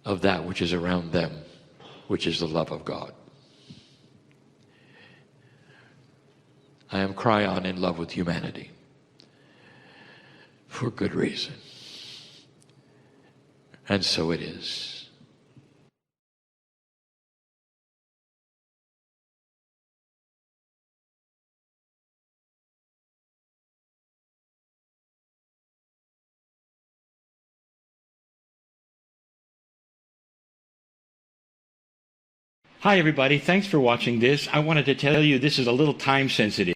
of that which is around them, which is the love of God. I am Kryon, in love with humanity, for good reason. And so it is. Hi everybody, thanks for watching this. I wanted to tell you this is a little time sensitive.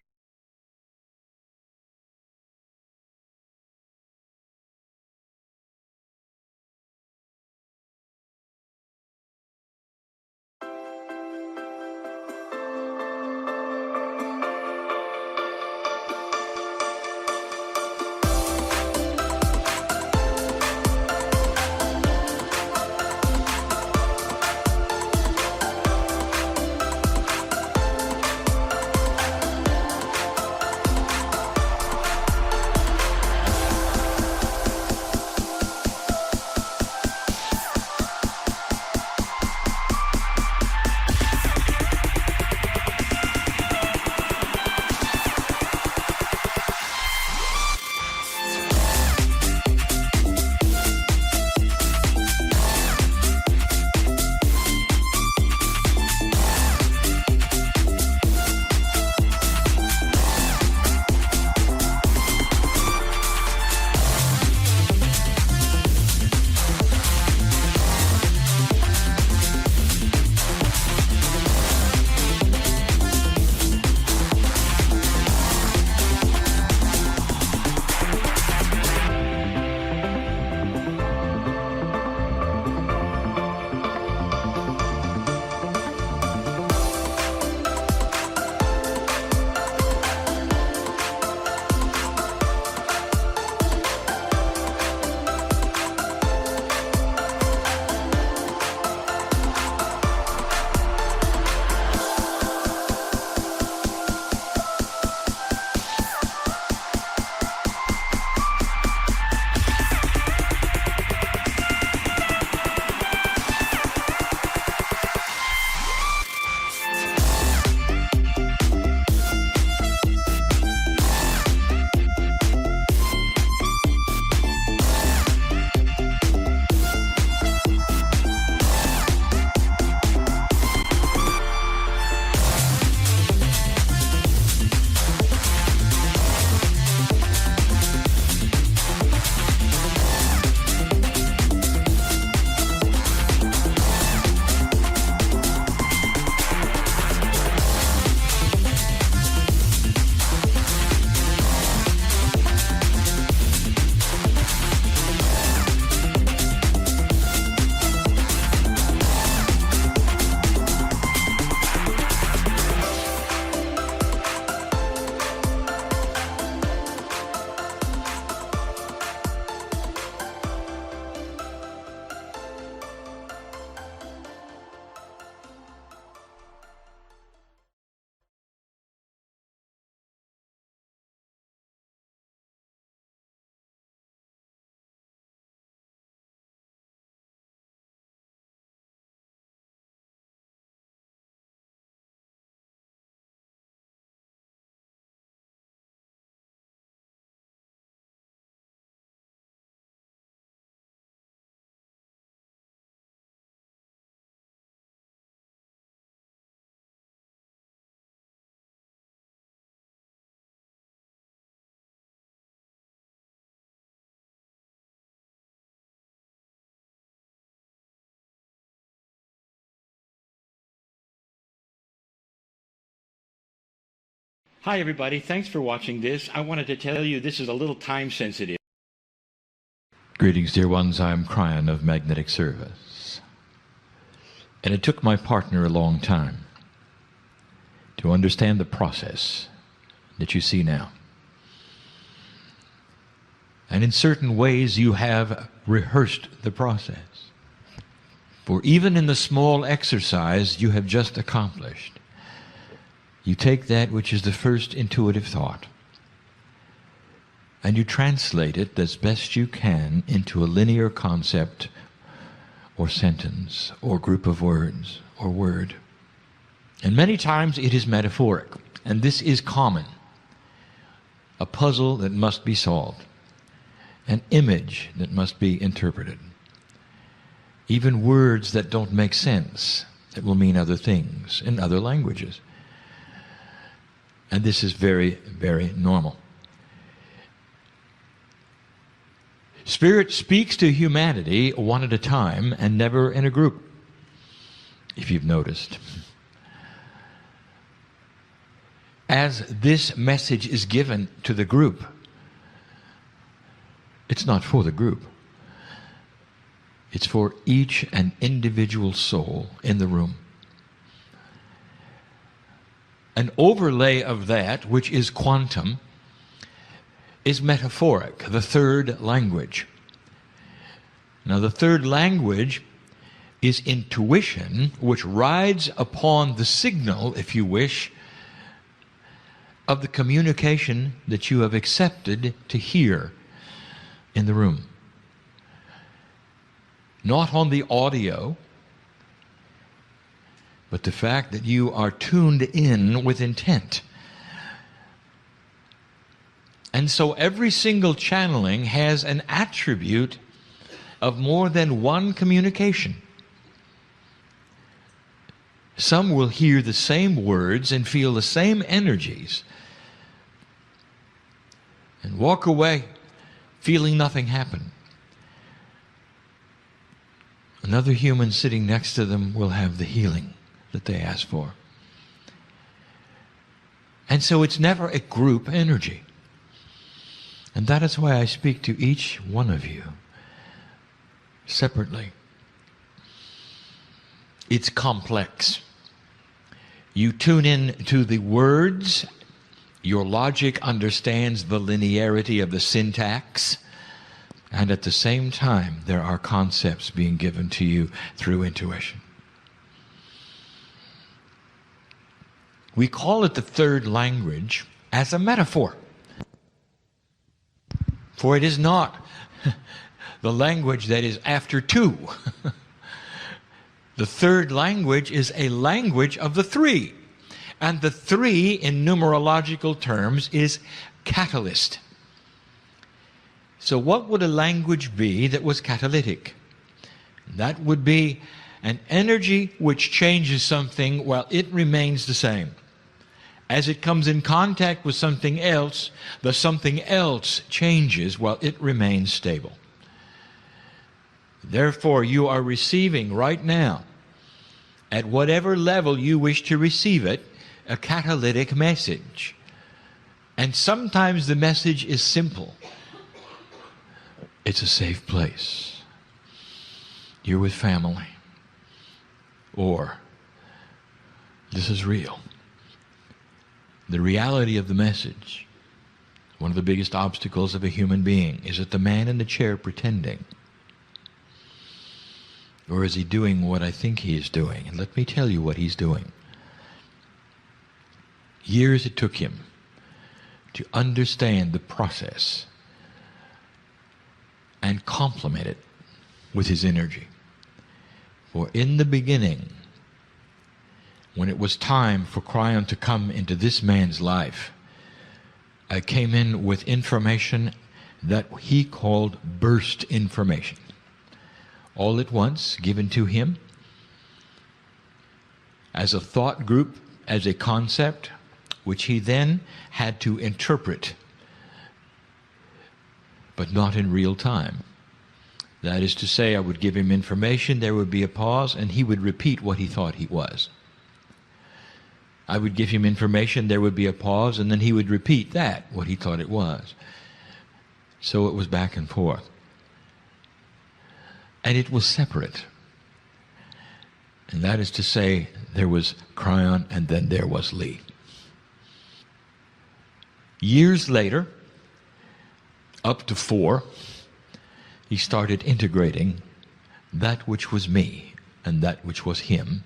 Hi everybody, thanks for watching this. I wanted to tell you this is a little time sensitive. Greetings, dear ones. I'm Kryon of Magnetic Service. And it took my partner a long time to understand the process that you see now. And in certain ways you have rehearsed the process. For even in the small exercise you have just accomplished, you take that which is the first intuitive thought and you translate it as best you can into a linear concept or sentence or group of words or word. And many times it is metaphoric, and this is common. A puzzle that must be solved, an image that must be interpreted, even words that don't make sense, that will mean other things in other languages. And this is very, very normal. Spirit speaks to humanity one at a time and never in a group, if you've noticed. As this message is given to the group, it's not for the group. It's for each and individual soul in the room. An overlay of that, which is quantum, is metaphoric, the third language. Now, the third language is intuition, which rides upon the signal, if you wish, of the communication that you have accepted to hear in the room. Not on the audio, but the fact that you are tuned in with intent. And so every single channeling has an attribute of more than one communication. Some will hear the same words and feel the same energies and walk away feeling nothing happen. Another human sitting next to them will have the healing that they asked for. And so it's never a group energy. And that is why I speak to each one of you separately. It's complex. You tune in to the words. Your logic understands the linearity of the syntax. And at the same time, there are concepts being given to you through intuition. We call it the third language as a metaphor. For it is not the language that is after two. The third language is a language of the three. And the three, in numerological terms, is catalyst. So what would a language be that was catalytic? That would be an energy which changes something while it remains the same. As it comes in contact with something else, the something else changes while it remains stable. Therefore, you are receiving right now, at whatever level you wish to receive it, a catalytic message. And sometimes the message is simple. It's a safe place. You're with family. Or, this is real. The reality of the message, one of the biggest obstacles of a human being, is it the man in the chair pretending? Or is he doing what I think he is doing? And let me tell you what he's doing. Years it took him to understand the process and complement it with his energy. For in the beginning, when it was time for Kryon to come into this man's life, I came in with information that he called burst information. All at once, given to him as a thought group, as a concept, which he then had to interpret, but not in real time. That is to say, I would give him information, there would be a pause, and he would repeat what he thought he was. I would give him information, there would be a pause, and then he would repeat that, what he thought it was. So it was back and forth. And it was separate. And that is to say, there was Kryon and then there was Lee. Years later, up to 4, he started integrating that which was me and that which was him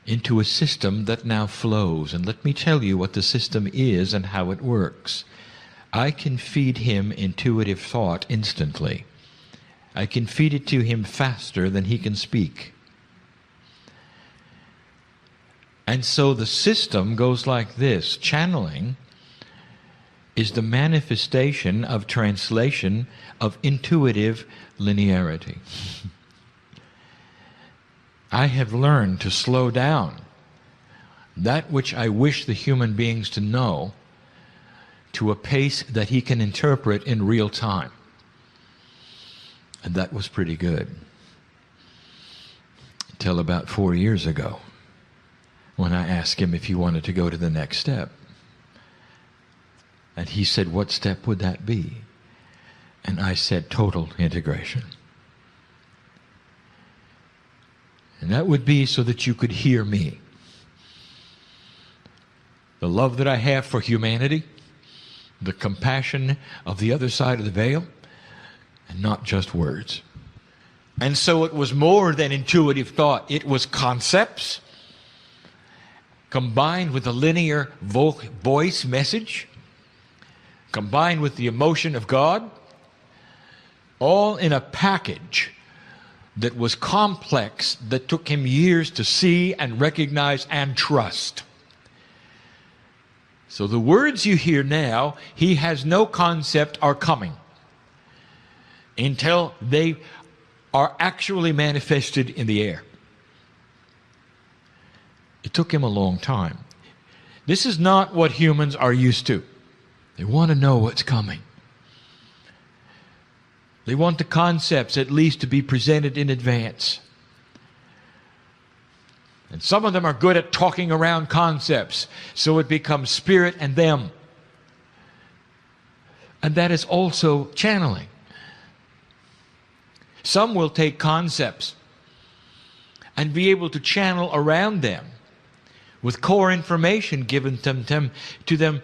into a system that now flows. And let me tell you what the system is and how it works. I can feed him intuitive thought instantly, I can feed it to him faster than he can speak. And so the system goes like this. Channeling is the manifestation of translation of intuitive linearity. I have learned to slow down that which I wish the human beings to know to a pace that he can interpret in real time. And that was pretty good. Until about 4 years ago, when I asked him if he wanted to go to the next step. And he said, what step would that be? And I said, total integration. And that would be so that you could hear me. The love that I have for humanity, the compassion of the other side of the veil, and not just words. And so it was more than intuitive thought. It was concepts combined with a linear voice message, combined with the emotion of God, all in a package that was complex, that took him years to see and recognize and trust. So the words you hear now, he has no concept are coming until they are actually manifested in the air. It took him a long time. This is not what humans are used to. They want to know what's coming. They want the concepts at least to be presented in advance. And some of them are good at talking around concepts, so it becomes spirit and them. And that is also channeling. Some will take concepts and be able to channel around them with core information given to them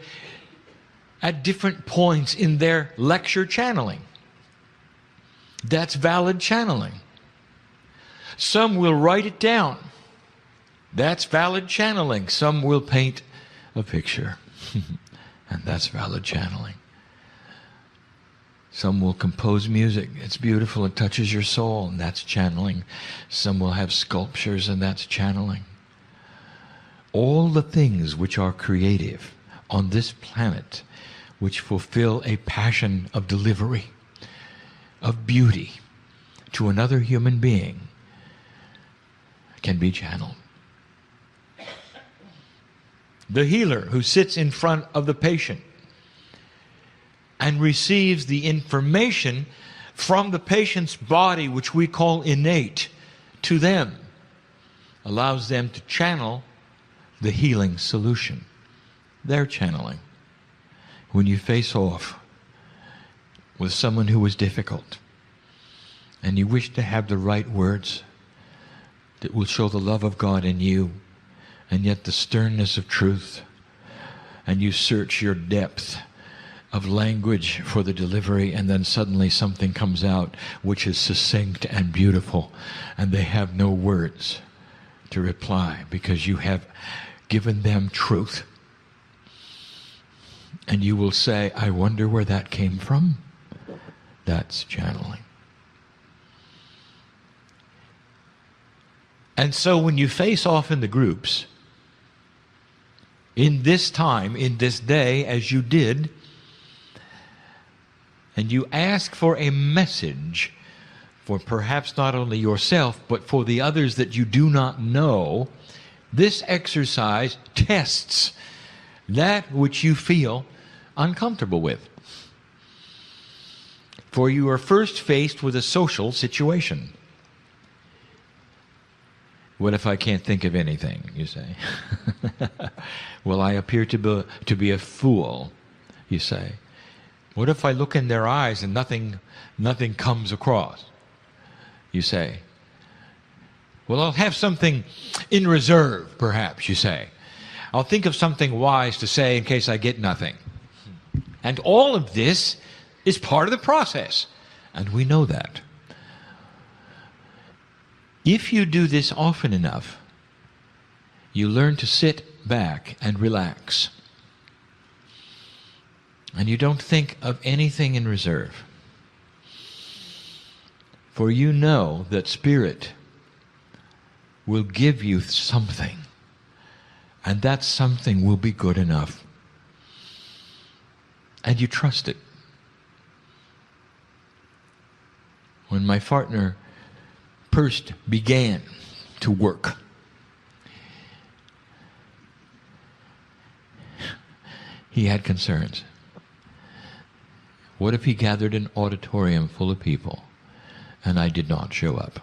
at different points in their lecture channeling. That's valid channeling. Some will write it down. That's valid channeling. Some will paint a picture. And that's valid channeling. Some will compose music. It's beautiful. It touches your soul. And that's channeling. Some will have sculptures, and that's channeling. All the things which are creative on this planet, which fulfill a passion of delivery, of beauty to another human being, can be channeled. The healer who sits in front of the patient and receives the information from the patient's body, which we call innate, to them, allows them to channel the healing solution. They're channeling. When you face off with someone who is difficult and you wish to have the right words that will show the love of God in you and yet the sternness of truth, and you search your depth of language for the delivery, and then suddenly something comes out which is succinct and beautiful, and they have no words to reply because you have given them truth. And you will say, I wonder where that came from. That's channeling. And so when you face off in the groups, in this time, in this day, as you did, and you ask for a message for perhaps not only yourself, but for the others that you do not know, this exercise tests that which you feel uncomfortable with. For you are first faced with a social situation. What if I can't think of anything, you say? Will I appear to be a fool, you say? What if I look in their eyes and nothing comes across, you say? Well, I'll have something in reserve, perhaps, you say. I'll think of something wise to say in case I get nothing. And all of this is part of the process, and we know that. If you do this often enough, you learn to sit back and relax. And you don't think of anything in reserve. For you know that Spirit will give you something, and that something will be good enough. And you trust it. When my partner first began to work, he had concerns. What if he gathered an auditorium full of people and I did not show up?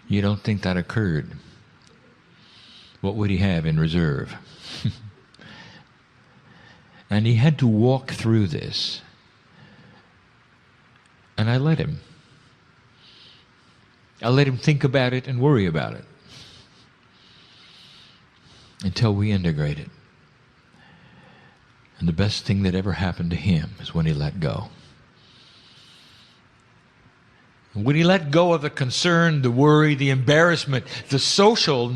You don't think that occurred? What would he have in reserve? And he had to walk through this. And I let him. I let him think about it and worry about it until we integrated. And the best thing that ever happened to him is when he let go. When he let go of the concern, the worry, the embarrassment, the social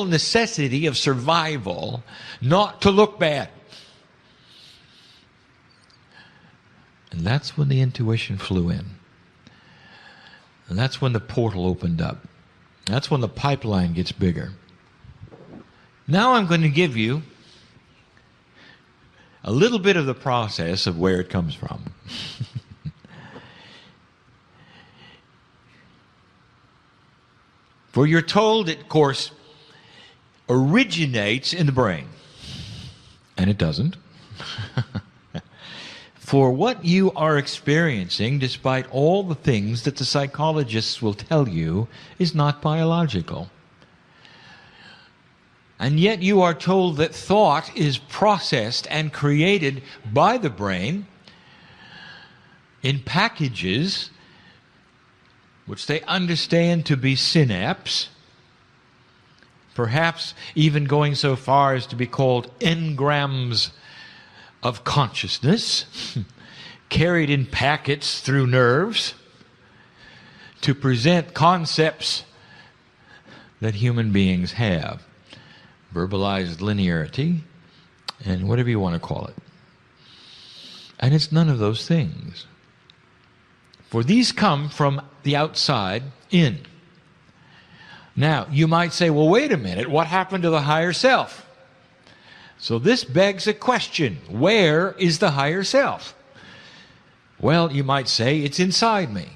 necessity of survival, not to look bad. And that's when the intuition flew in. And that's when the portal opened up. That's when the pipeline gets bigger. Now I'm going to give you a little bit of the process of where it comes from. For you're told it, of course, originates in the brain. And it doesn't. For what you are experiencing, despite all the things that the psychologists will tell you, is not biological. And yet you are told that thought is processed and created by the brain in packages which they understand to be synapse, perhaps even going so far as to be called engrams of consciousness, carried in packets through nerves to present concepts that human beings have. Verbalized linearity, and whatever you want to call it. And it's none of those things. For these come from the outside in. Now, you might say, well, wait a minute, what happened to the higher self? So this begs a question. Where is the higher self? Well, you might say, it's inside me.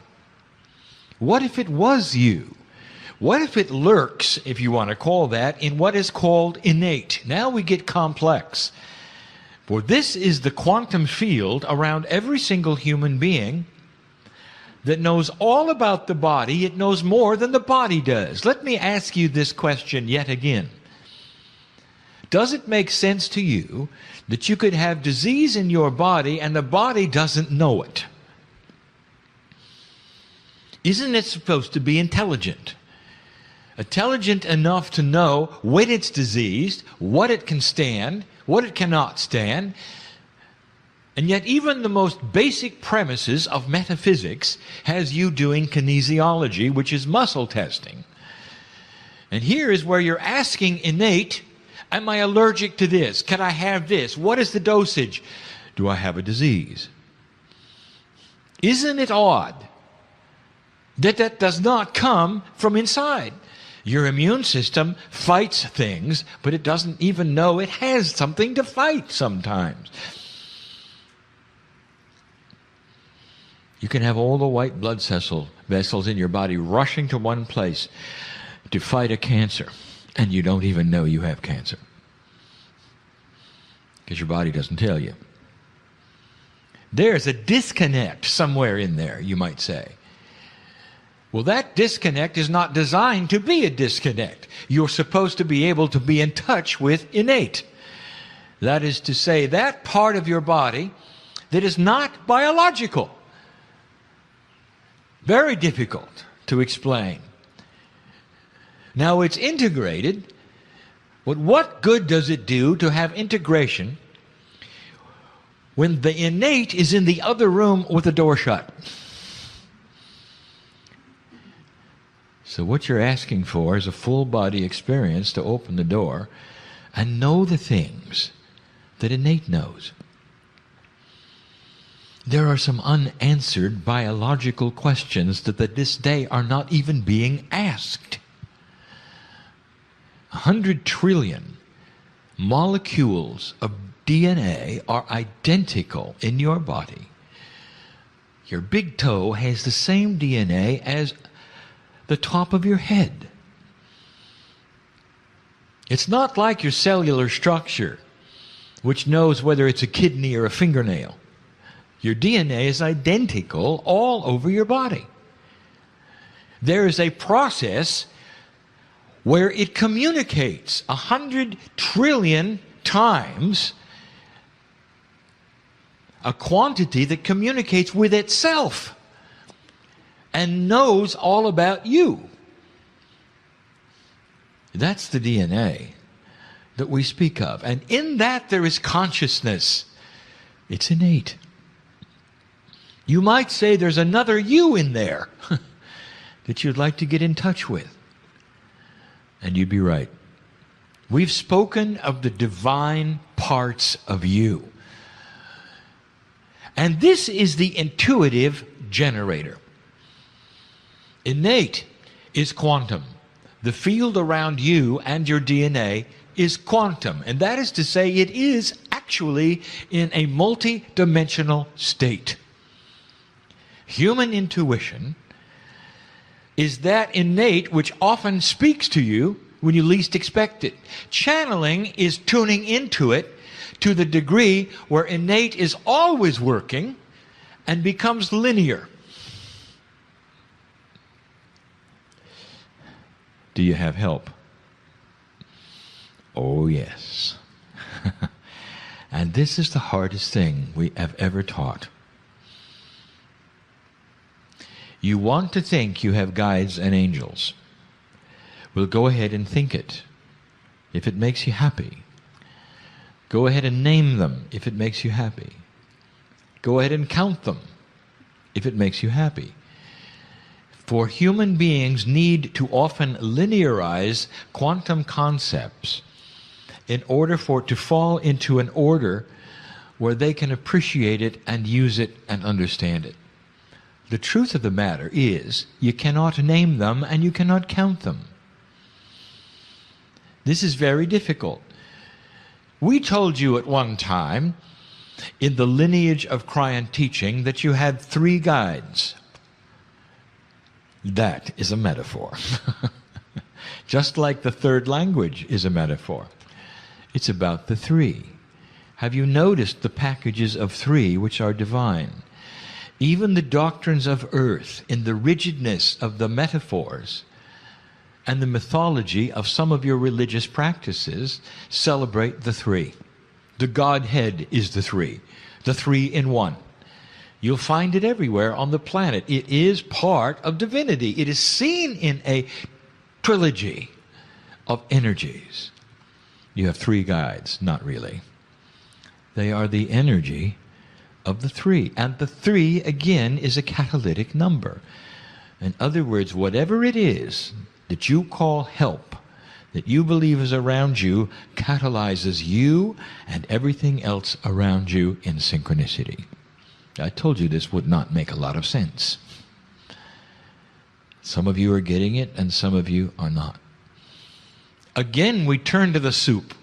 What if it was you? What if it lurks, if you want to call that, in what is called innate? Now we get complex. For this is the quantum field around every single human being that knows all about the body. It knows more than the body does. Let me ask you this question yet again. Does it make sense to you that you could have disease in your body and the body doesn't know it? Isn't it supposed to be intelligent? Intelligent enough to know when it's diseased, what it can stand, what it cannot stand. And yet even the most basic premises of metaphysics has you doing kinesiology, which is muscle testing. And here is where you're asking innate, am I allergic to this? Can I have this? What is the dosage? Do I have a disease? Isn't it odd that that does not come from inside? Your immune system fights things, but it doesn't even know it has something to fight sometimes. You can have all the white blood vessels in your body rushing to one place to fight a cancer, and you don't even know you have cancer because your body doesn't tell you. There's a disconnect somewhere in there, you might say. Well, that disconnect is not designed to be a disconnect. You're supposed to be able to be in touch with innate. That is to say, that part of your body that is not biological. Very difficult to explain. Now it's integrated, but what good does it do to have integration when the innate is in the other room with the door shut? So what you're asking for is a full body experience to open the door and know the things that innate knows. There are some unanswered biological questions that at this day are not even being asked. 100 trillion molecules of DNA are identical in your body. Your big toe has the same DNA as the top of your head. It's not like your cellular structure, which knows whether it's a kidney or a fingernail. Your DNA is identical all over your body. There is a process where it communicates 100 trillion times, a quantity that communicates with itself and knows all about you. That's the DNA that we speak of. And in that there is consciousness. It's innate. You might say there's another you in there that you'd like to get in touch with. And you'd be right. We've spoken of the divine parts of you. And this is the intuitive generator. Innate is quantum. The field around you and your DNA is quantum. And that is to say, it is actually in a multi-dimensional state. Human intuition is that innate which often speaks to you when you least expect it. Channeling is tuning into it to the degree where innate is always working and becomes linear. Do you have help? Oh, yes. And this is the hardest thing we have ever taught. You want to think you have guides and angels. Well, go ahead and think it, if it makes you happy. Go ahead and name them, if it makes you happy. Go ahead and count them, if it makes you happy. For human beings need to often linearize quantum concepts in order for it to fall into an order where they can appreciate it and use it and understand it. The truth of the matter is, you cannot name them and you cannot count them. This is very difficult. We told you at one time, in the lineage of Kryon teaching, that you had 3 guides. That is a metaphor. Just like the third language is a metaphor. It's about the 3. Have you noticed the packages of 3 which are divine? Even the doctrines of earth, in the rigidness of the metaphors and the mythology of some of your religious practices, celebrate the 3. The Godhead is the 3 in one. You'll find it everywhere on the planet. It is part of divinity. It is seen in a trilogy of energies. You have 3 guides, not really. They are the energy of the 3. And the 3, again, is a catalytic number. In other words, whatever it is that you call help, that you believe is around you, catalyzes you and everything else around you in synchronicity. I told you this would not make a lot of sense. Some of you are getting it and some of you are not. Again, we turn to the soup.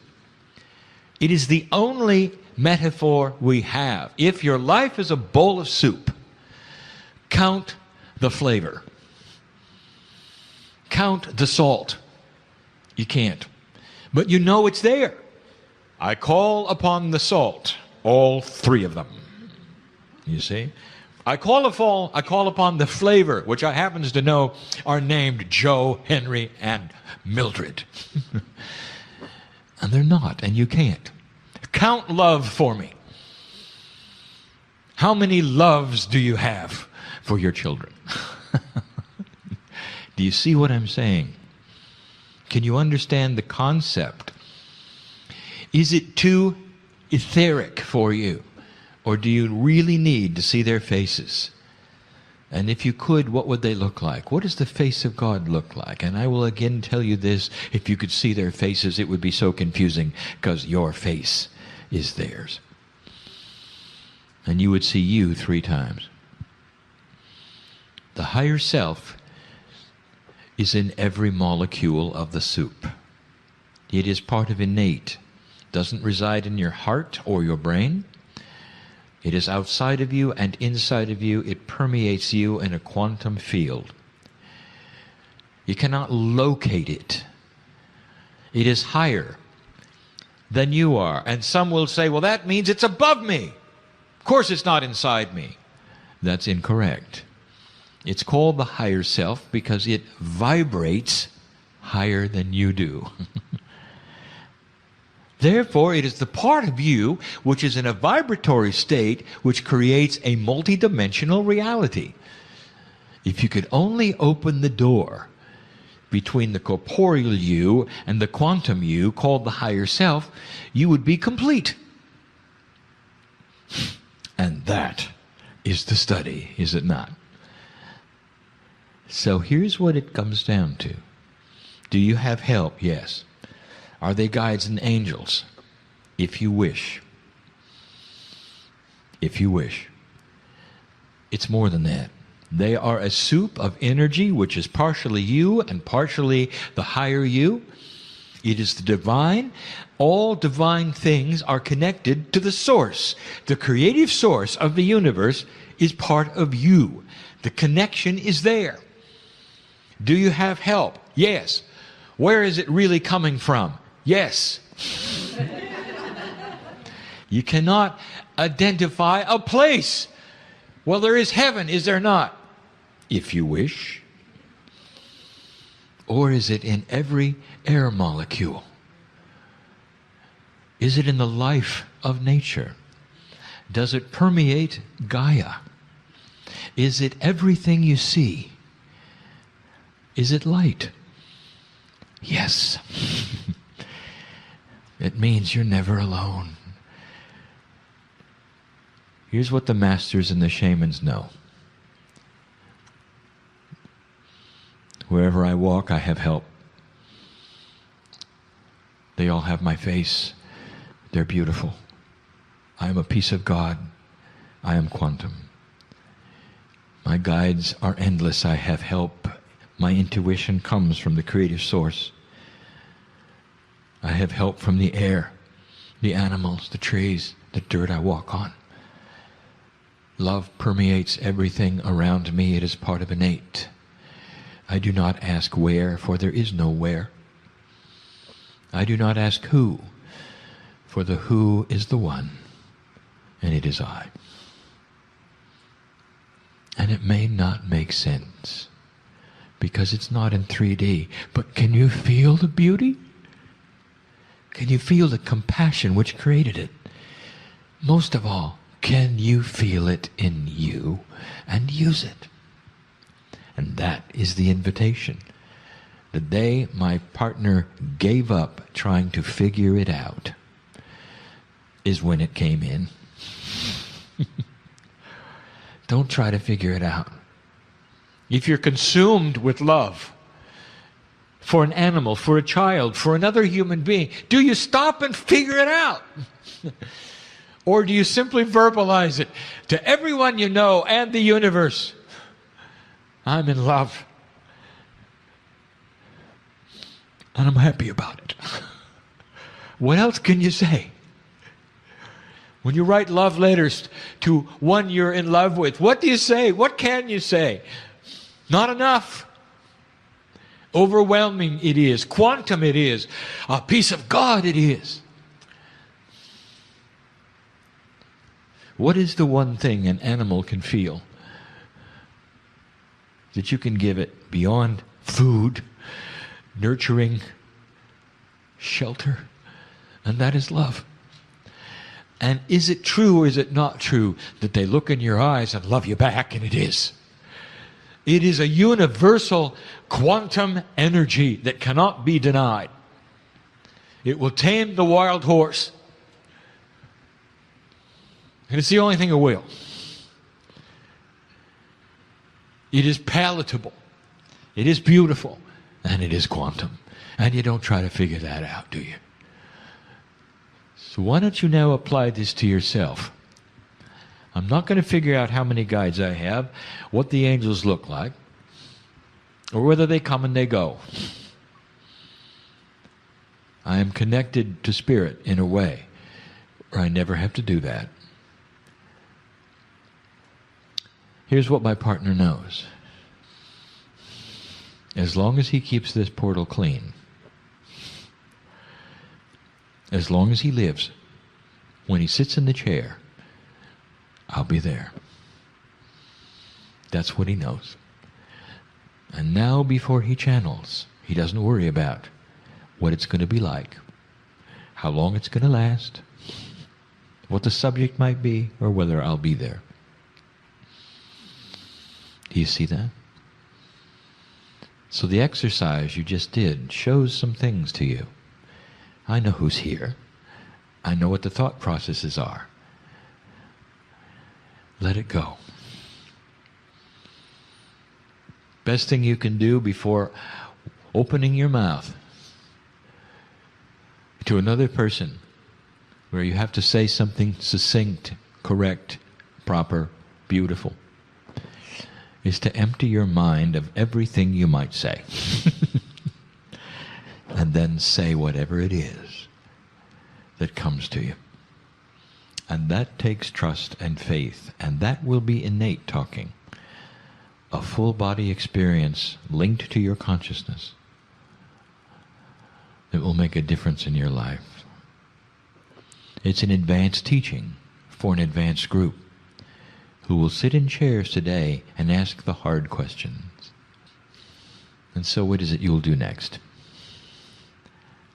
It is the only metaphor we have. If your life is a bowl of soup, count the flavor. Count the salt. You can't. But you know it's there. I call upon the salt, all 3 of them. You see? I call upon the flavor, which I happens to know are named Joe, Henry, and Mildred. And they're not, and you can't. Count love for me. How many loves do you have for your children? Do you see what I'm saying? Can you understand the concept? Is it too etheric for you? Or do you really need to see their faces? And if you could, what would they look like? What does the face of God look like? And I will again tell you this, if you could see their faces, it would be so confusing because your face is theirs. and you would see you 3 times. The higher self is in every molecule of the soup. It is part of innate. It doesn't reside in your heart or your brain. It is outside of you and inside of you. It permeates you in a quantum field. You cannot locate it. It is higher than you are. And some will say, well, that means it's above me. Of course it's not inside me. That's incorrect. It's called the higher self because it vibrates higher than you do. Therefore, it is the part of you which is in a vibratory state which creates a multidimensional reality. If you could only open the door between the corporeal you and the quantum you, called the higher self, you would be complete. And that is the study, is it not? So here's what it comes down to. Do you have help? Yes. Are they guides and angels? If you wish. If you wish. It's more than that. They are a soup of energy which is partially you and partially the higher you. It is the divine. All divine things are connected to the source. The creative source of the universe is part of you. The connection is there. Do you have help? Yes. Where is it really coming from? Yes. You cannot identify a place. Well, there is heaven, is there not? If you wish. Or is it in every air molecule? Is it in the life of nature? Does it permeate Gaia? Is it everything you see? Is it light? Yes. It means you're never alone. Here's what the masters and the shamans know. Wherever I walk, I have help. They all have my face. They're beautiful. I am a piece of God. I am quantum. My guides are endless. I have help. My intuition comes from the creative source. I have help from the air, the animals, the trees, the dirt I walk on. Love permeates everything around me. It is part of innate. I do not ask where, for there is no where. I do not ask who, for the who is the one, and it is I. And it may not make sense, because it's not in 3D. But can you feel the beauty? Can you feel the compassion which created it? Most of all, can you feel it in you and use it? And that is the invitation. The day my partner gave up trying to figure it out is when it came in. Don't try to figure it out. If you're consumed with love for an animal, for a child, for another human being, do you stop and figure it out? Or do you simply verbalize it to everyone you know and the universe? I'm in love. And I'm happy about it. What else can you say? When you write love letters to one you're in love with, what do you say? What can you say? Not enough. Overwhelming it is. Quantum it is. A piece of God it is. What is the one thing an animal can feel that you can give it beyond food, nurturing, shelter? And that is love. And is it true or is it not true that they look in your eyes and love you back? And it is. It is a universal quantum energy that cannot be denied. It will tame the wild horse. And it's the only thing it will. It is palatable. It is beautiful. And it is quantum. And you don't try to figure that out, do you? So why don't you now apply this to yourself? I'm not going to figure out how many guides I have, what the angels look like, or whether they come and they go. I am connected to Spirit in a way where I never have to do that. Here's what my partner knows. As long as he keeps this portal clean, as long as he lives, when he sits in the chair, I'll be there. That's what he knows. And now before he channels, he doesn't worry about what it's going to be like, how long it's going to last, what the subject might be, or whether I'll be there. Do you see that? So the exercise you just did shows some things to you. I know who's here. I know what the thought processes are. Let it go. Best thing you can do before opening your mouth to another person where you have to say something succinct, correct, proper, beautiful, is to empty your mind of everything you might say. And then say whatever it is that comes to you. And that takes trust and faith, and that will be innate talking. A full body experience linked to your consciousness that will make a difference in your life. It's an advanced teaching for an advanced group who will sit in chairs today and ask the hard questions. And so what is it you'll do next?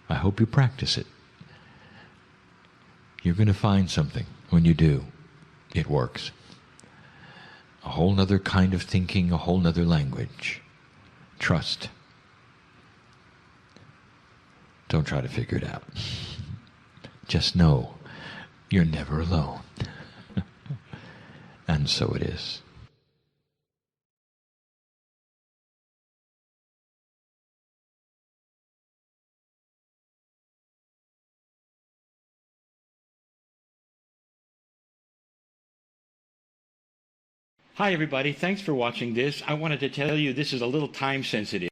I hope you practice it. You're going to find something when you do. It works. A whole nother kind of thinking, a whole nother language. Trust. Don't try to figure it out. Just know you're never alone. And so it is. Hi, everybody. Thanks for watching this. I wanted to tell you this is a little time sensitive.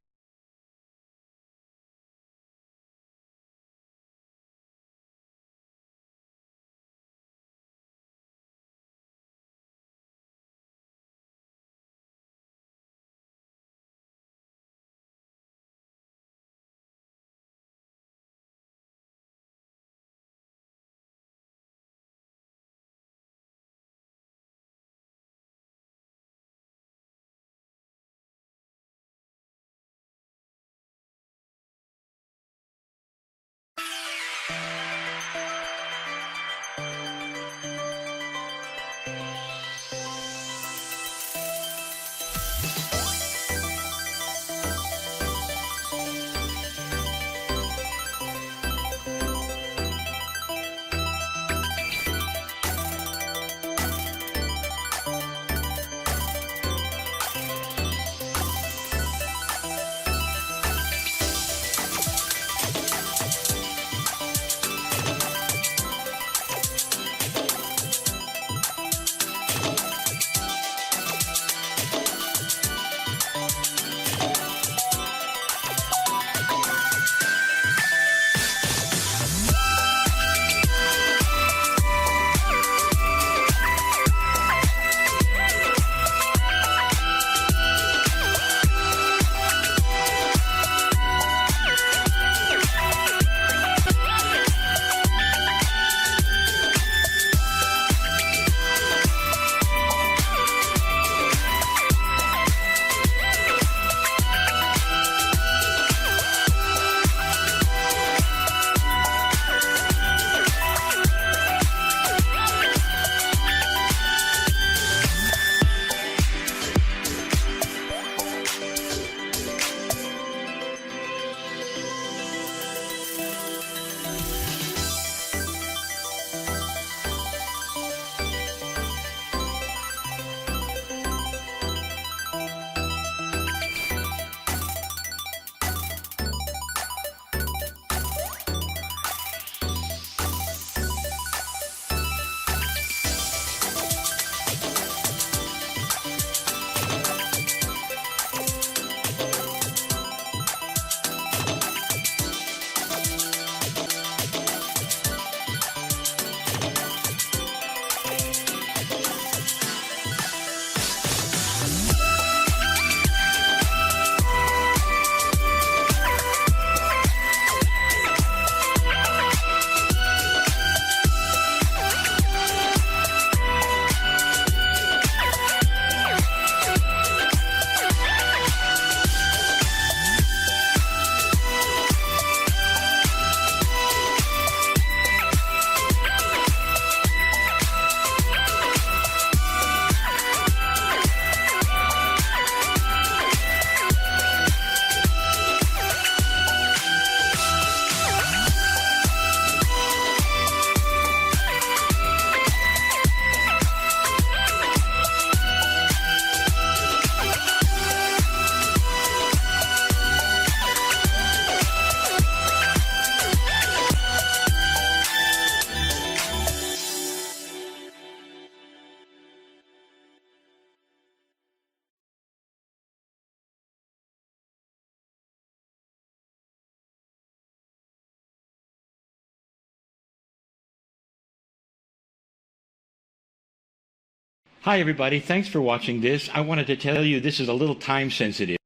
Hi, everybody. Thanks for watching this. I wanted to tell you this is a little time sensitive.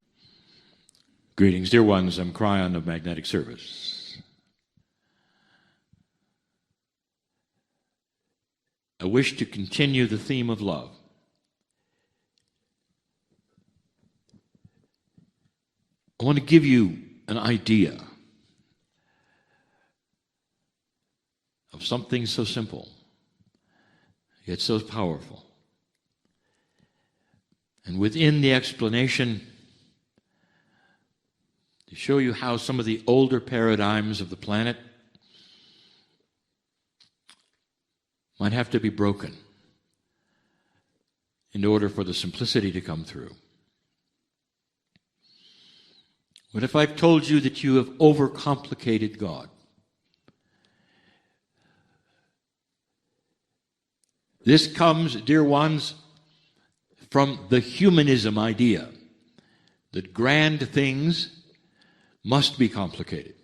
Greetings, dear ones. I'm Kryon of Magnetic Service. I wish to continue the theme of love. I want to give you an idea of something so simple, yet so powerful. And within the explanation, to show you how some of the older paradigms of the planet might have to be broken in order for the simplicity to come through. What if I've told you that you have overcomplicated God? This comes, dear ones, from the humanism idea that grand things must be complicated.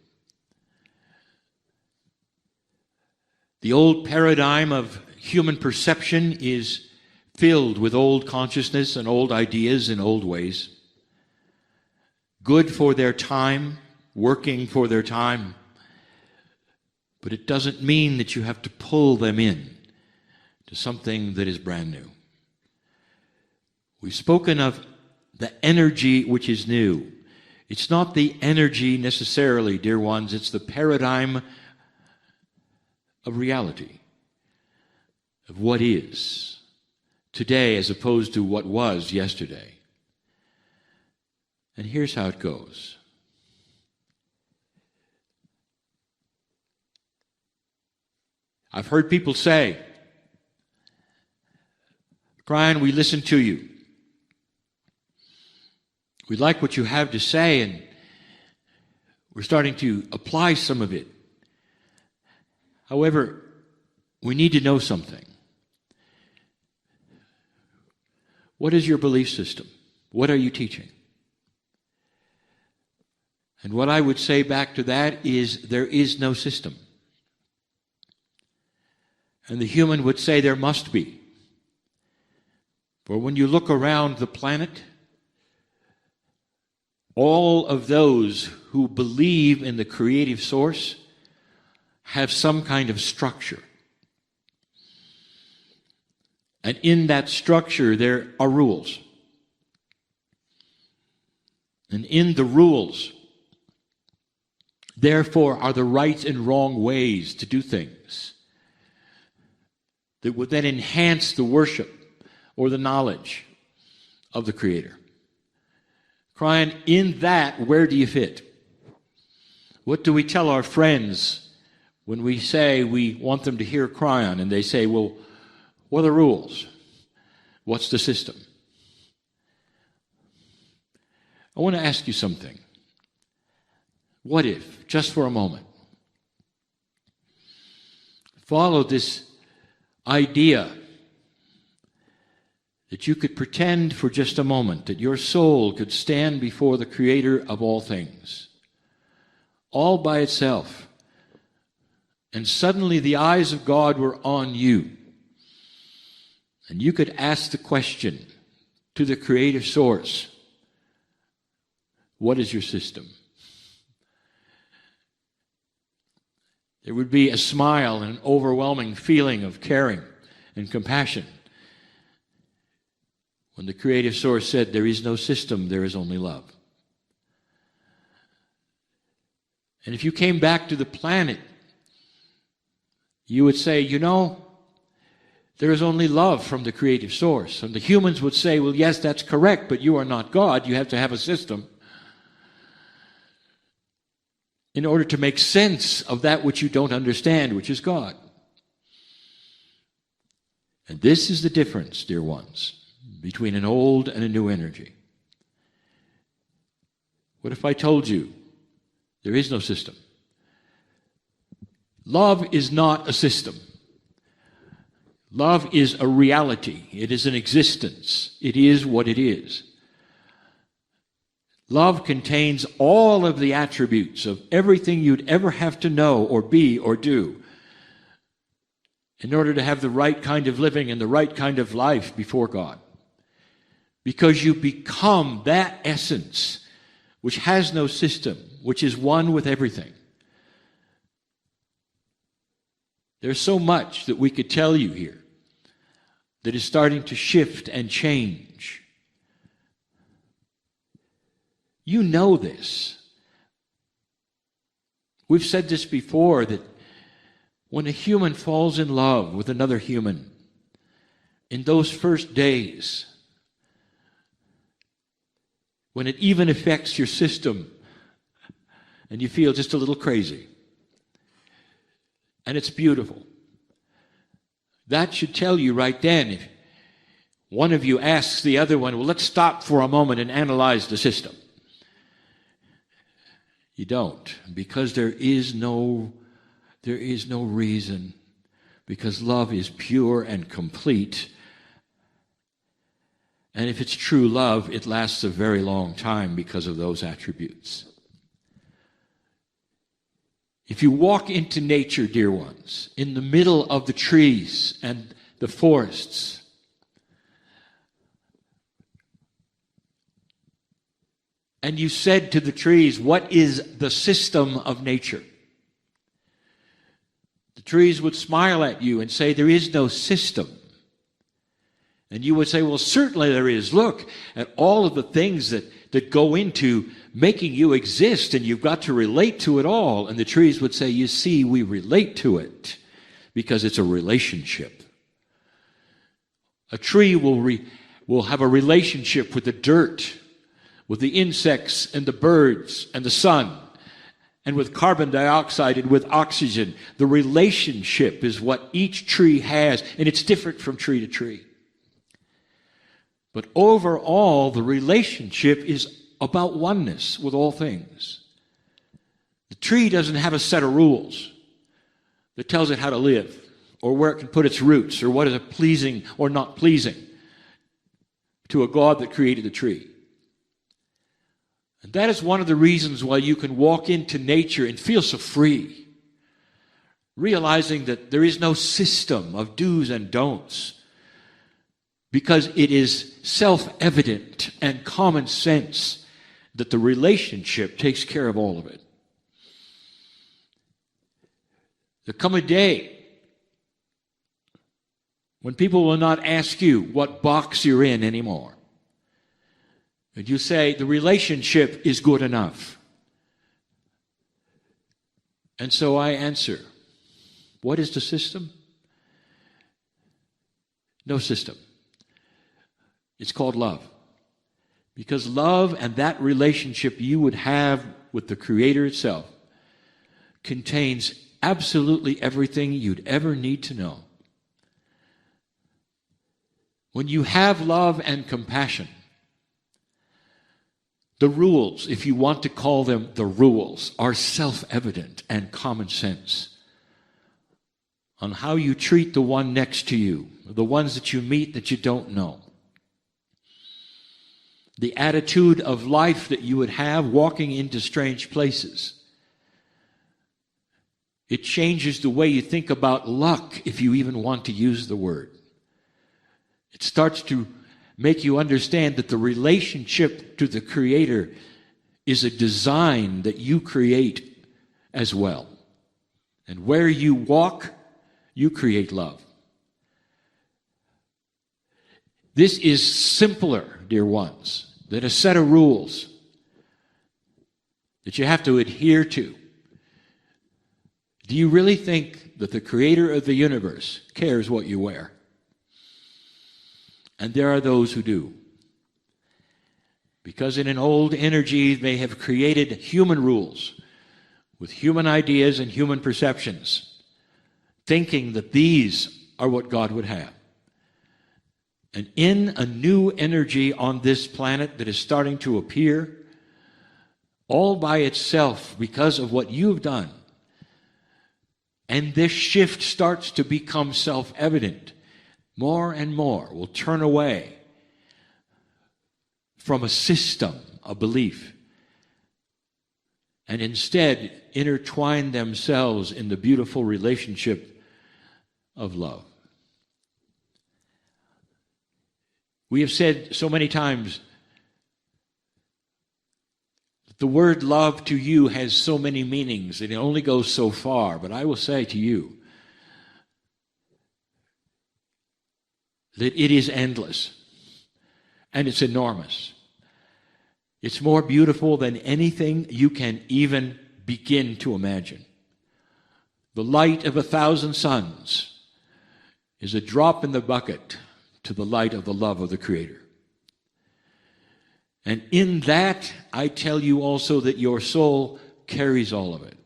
The old paradigm of human perception is filled with old consciousness and old ideas in old ways. Good for their time, working for their time, but it doesn't mean that you have to pull them in to something that is brand new. We've spoken of the energy which is new. It's not the energy necessarily, dear ones, it's the paradigm of reality, of what is today as opposed to what was yesterday. And here's how it goes. I've heard people say, Kryon, we listen to you. We like what you have to say, and we're starting to apply some of it. However, we need to know something. What is your belief system? What are you teaching? And what I would say back to that is there is no system. And the human would say there must be. For when you look around the planet, all of those who believe in the creative source have some kind of structure. And in that structure there are rules. And in the rules, therefore, are the right and wrong ways to do things that would then enhance the worship or the knowledge of the Creator. Kryon, in that, where do you fit? What do we tell our friends when we say we want them to hear Kryon and they say, well, what are the rules? What's the system? I want to ask you something. What if, just for a moment, follow this idea that you could pretend for just a moment that your soul could stand before the Creator of all things, all by itself, and suddenly the eyes of God were on you, and you could ask the question to the creative source, what is your system? There would be a smile and an overwhelming feeling of caring and compassion when the creative source said, there is no system, there is only love. And if you came back to the planet, you would say, you know, there is only love from the creative source. And the humans would say, well, yes, that's correct, but you are not God. You have to have a system in order to make sense of that which you don't understand, which is God. And this is the difference, dear ones, between an old and a new energy. What if I told you there is no system? Love is not a system. Love is a reality. It is an existence. It is what it is. Love contains all of the attributes of everything you'd ever have to know or be or do. in order to have the right kind of living and the right kind of life before God. Because you become that essence which has no system, which is one with everything. There's so much that we could tell you here that is starting to shift and change. You know this. We've said this before, that when a human falls in love with another human, in those first days, when it even affects your system and you feel just a little crazy, and it's beautiful, that should tell you right then, if one of you asks the other one, well, let's stop for a moment and analyze the system. You don't, because there is no reason, because love is pure and complete. And if it's true love, it lasts a very long time because of those attributes. If you walk into nature, dear ones, in the middle of the trees and the forests, and you said to the trees, what is the system of nature? The trees would smile at you and say, there is no system. And you would say, well, certainly there is. Look at all of the things that go into making you exist, and you've got to relate to it all. And the trees would say, you see, we relate to it because it's a relationship. A tree will have a relationship with the dirt, with the insects and the birds and the sun, and with carbon dioxide and with oxygen. The relationship is what each tree has, and it's different from tree to tree. But overall, the relationship is about oneness with all things. The tree doesn't have a set of rules that tells it how to live, or where it can put its roots, or what is pleasing or not pleasing to a God that created the tree. And that is one of the reasons why you can walk into nature and feel so free, realizing that there is no system of do's and don'ts, because it is self-evident and common sense that the relationship takes care of all of it. There'll come a day when people will not ask you what box you're in anymore. And you say, the relationship is good enough. And so I answer, what is the system? No system. It's called love. Because love and that relationship you would have with the Creator itself contains absolutely everything you'd ever need to know. When you have love and compassion, the rules, if you want to call them the rules, are self-evident and common sense on how you treat the one next to you, the ones that you meet that you don't know. The attitude of life that you would have walking into strange places. It changes the way you think about luck, if you even want to use the word. It starts to make you understand that the relationship to the Creator is a design that you create as well. And where you walk, you create love. This is simpler, dear ones, than a set of rules that you have to adhere to. Do you really think that the Creator of the universe cares what you wear? And there are those who do. Because in an old energy, they have created human rules with human ideas and human perceptions, thinking that these are what God would have. And in a new energy on this planet that is starting to appear, all by itself because of what you've done, and this shift starts to become self-evident, more and more will turn away from a system, a belief, and instead intertwine themselves in the beautiful relationship of love. We have said so many times that the word love to you has so many meanings and it only goes so far. But I will say to you that it is endless and it's enormous. It's more beautiful than anything you can even begin to imagine. The light of 1,000 suns is a drop in the bucket to the light of the love of the Creator. And in that, I tell you also that your soul carries all of it.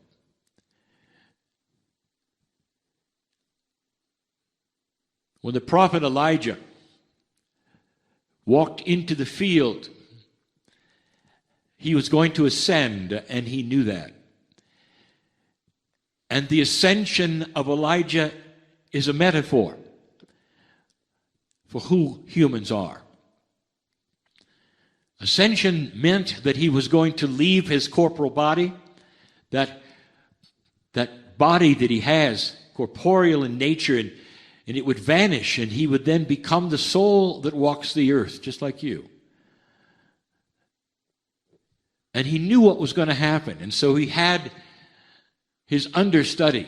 When the prophet Elijah walked into the field, he was going to ascend, and he knew that. And the ascension of Elijah is a metaphor for who humans are. Ascension meant that he was going to leave his corporal body, that body that he has, corporeal in nature, and it would vanish, and he would then become the soul that walks the earth, just like you. And he knew what was going to happen, and so he had his understudy,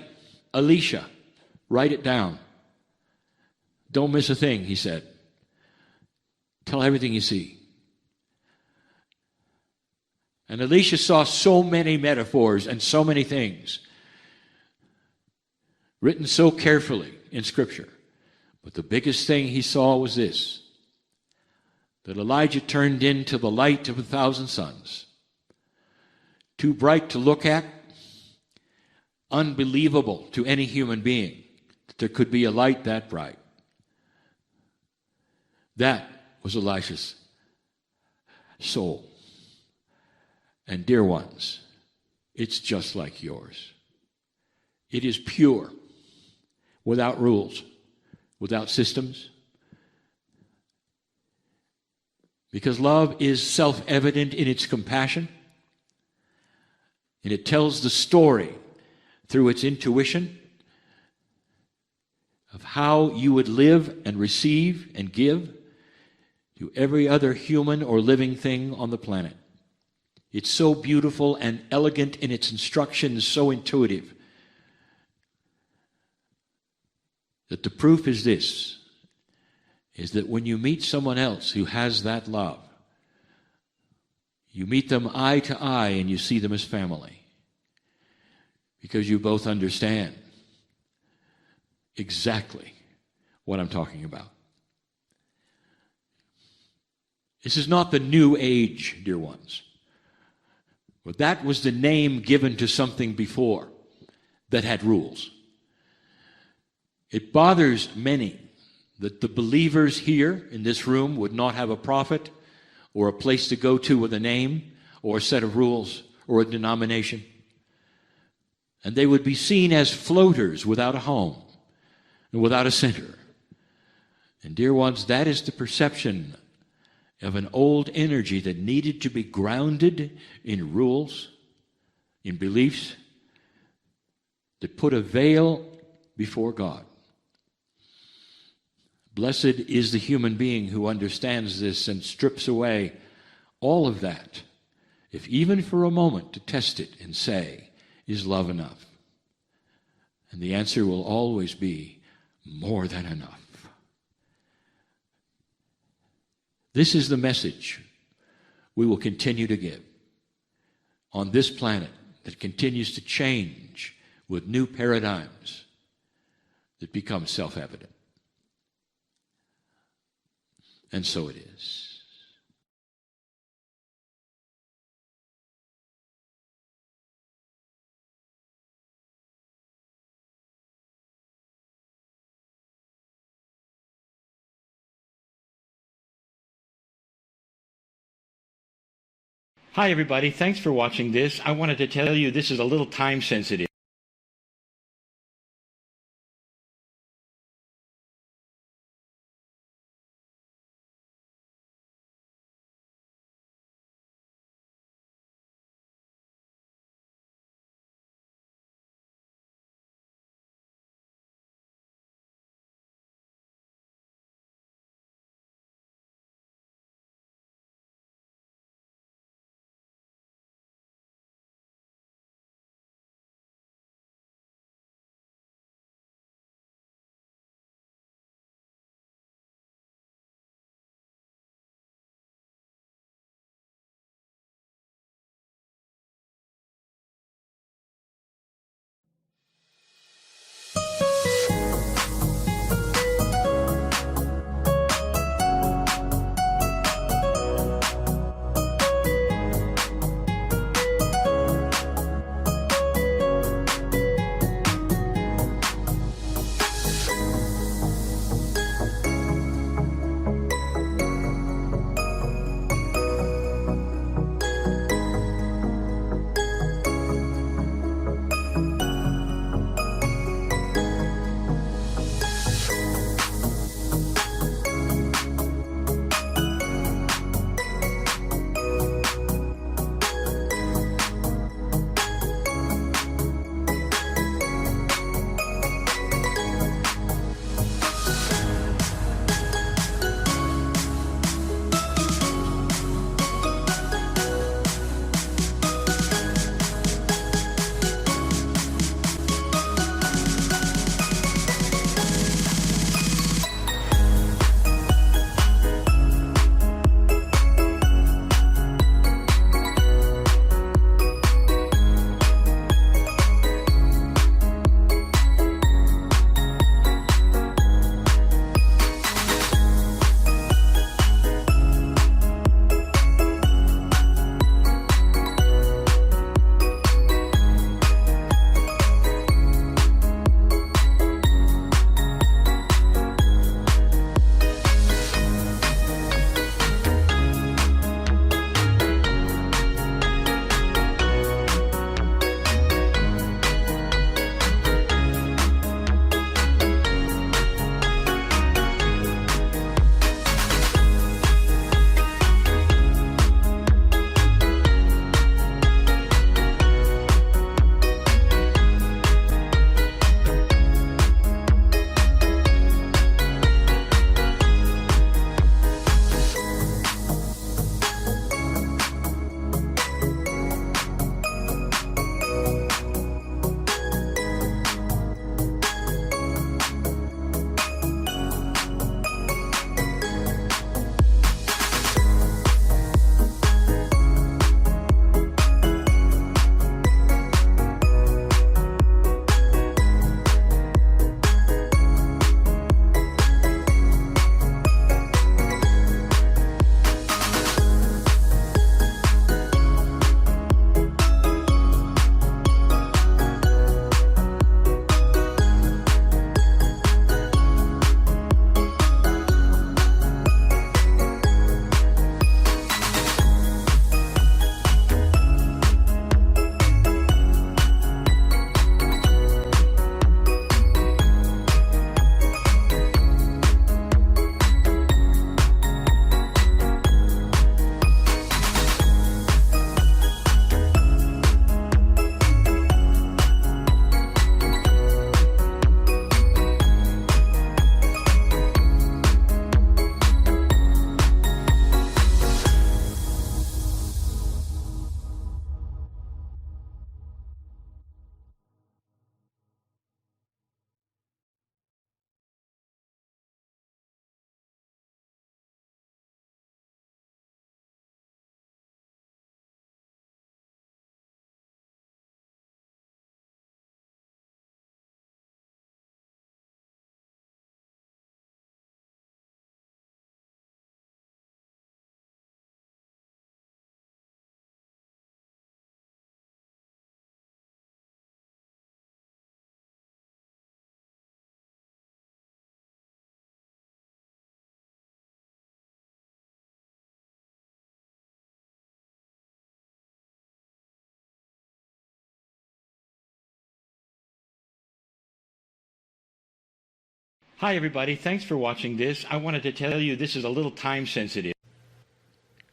Elisha, write it down. Don't miss a thing, he said. Tell everything you see. And Elisha saw so many metaphors and so many things written so carefully in Scripture. But the biggest thing he saw was this, that Elijah turned into the light of 1,000 suns. Too bright to look at, unbelievable to any human being that there could be a light that bright. That was Elisha's soul. And dear ones, it's just like yours. It is pure, without rules, without systems. Because love is self-evident in its compassion, and it tells the story through its intuition of how you would live and receive and give to every other human or living thing on the planet. It's so beautiful and elegant in its instructions, so intuitive, that the proof is this, is that when you meet someone else who has that love, you meet them eye to eye and you see them as family. Because you both understand exactly what I'm talking about. This is not the new age, dear ones. But that was the name given to something before that had rules. It bothers many that the believers here in this room would not have a prophet or a place to go to with a name or a set of rules or a denomination. And they would be seen as floaters without a home and without a center. And dear ones, that is the perception of an old energy that needed to be grounded in rules, in beliefs, that put a veil before God. Blessed is the human being who understands this and strips away all of that, if even for a moment to test it and say, is love enough? And the answer will always be more than enough. This is the message we will continue to give on this planet that continues to change with new paradigms that become self-evident. And so it is. Hi, everybody. Thanks for watching this. I wanted to tell you this is a little time sensitive. Hi, everybody. Thanks for watching this. I wanted to tell you this is a little time sensitive.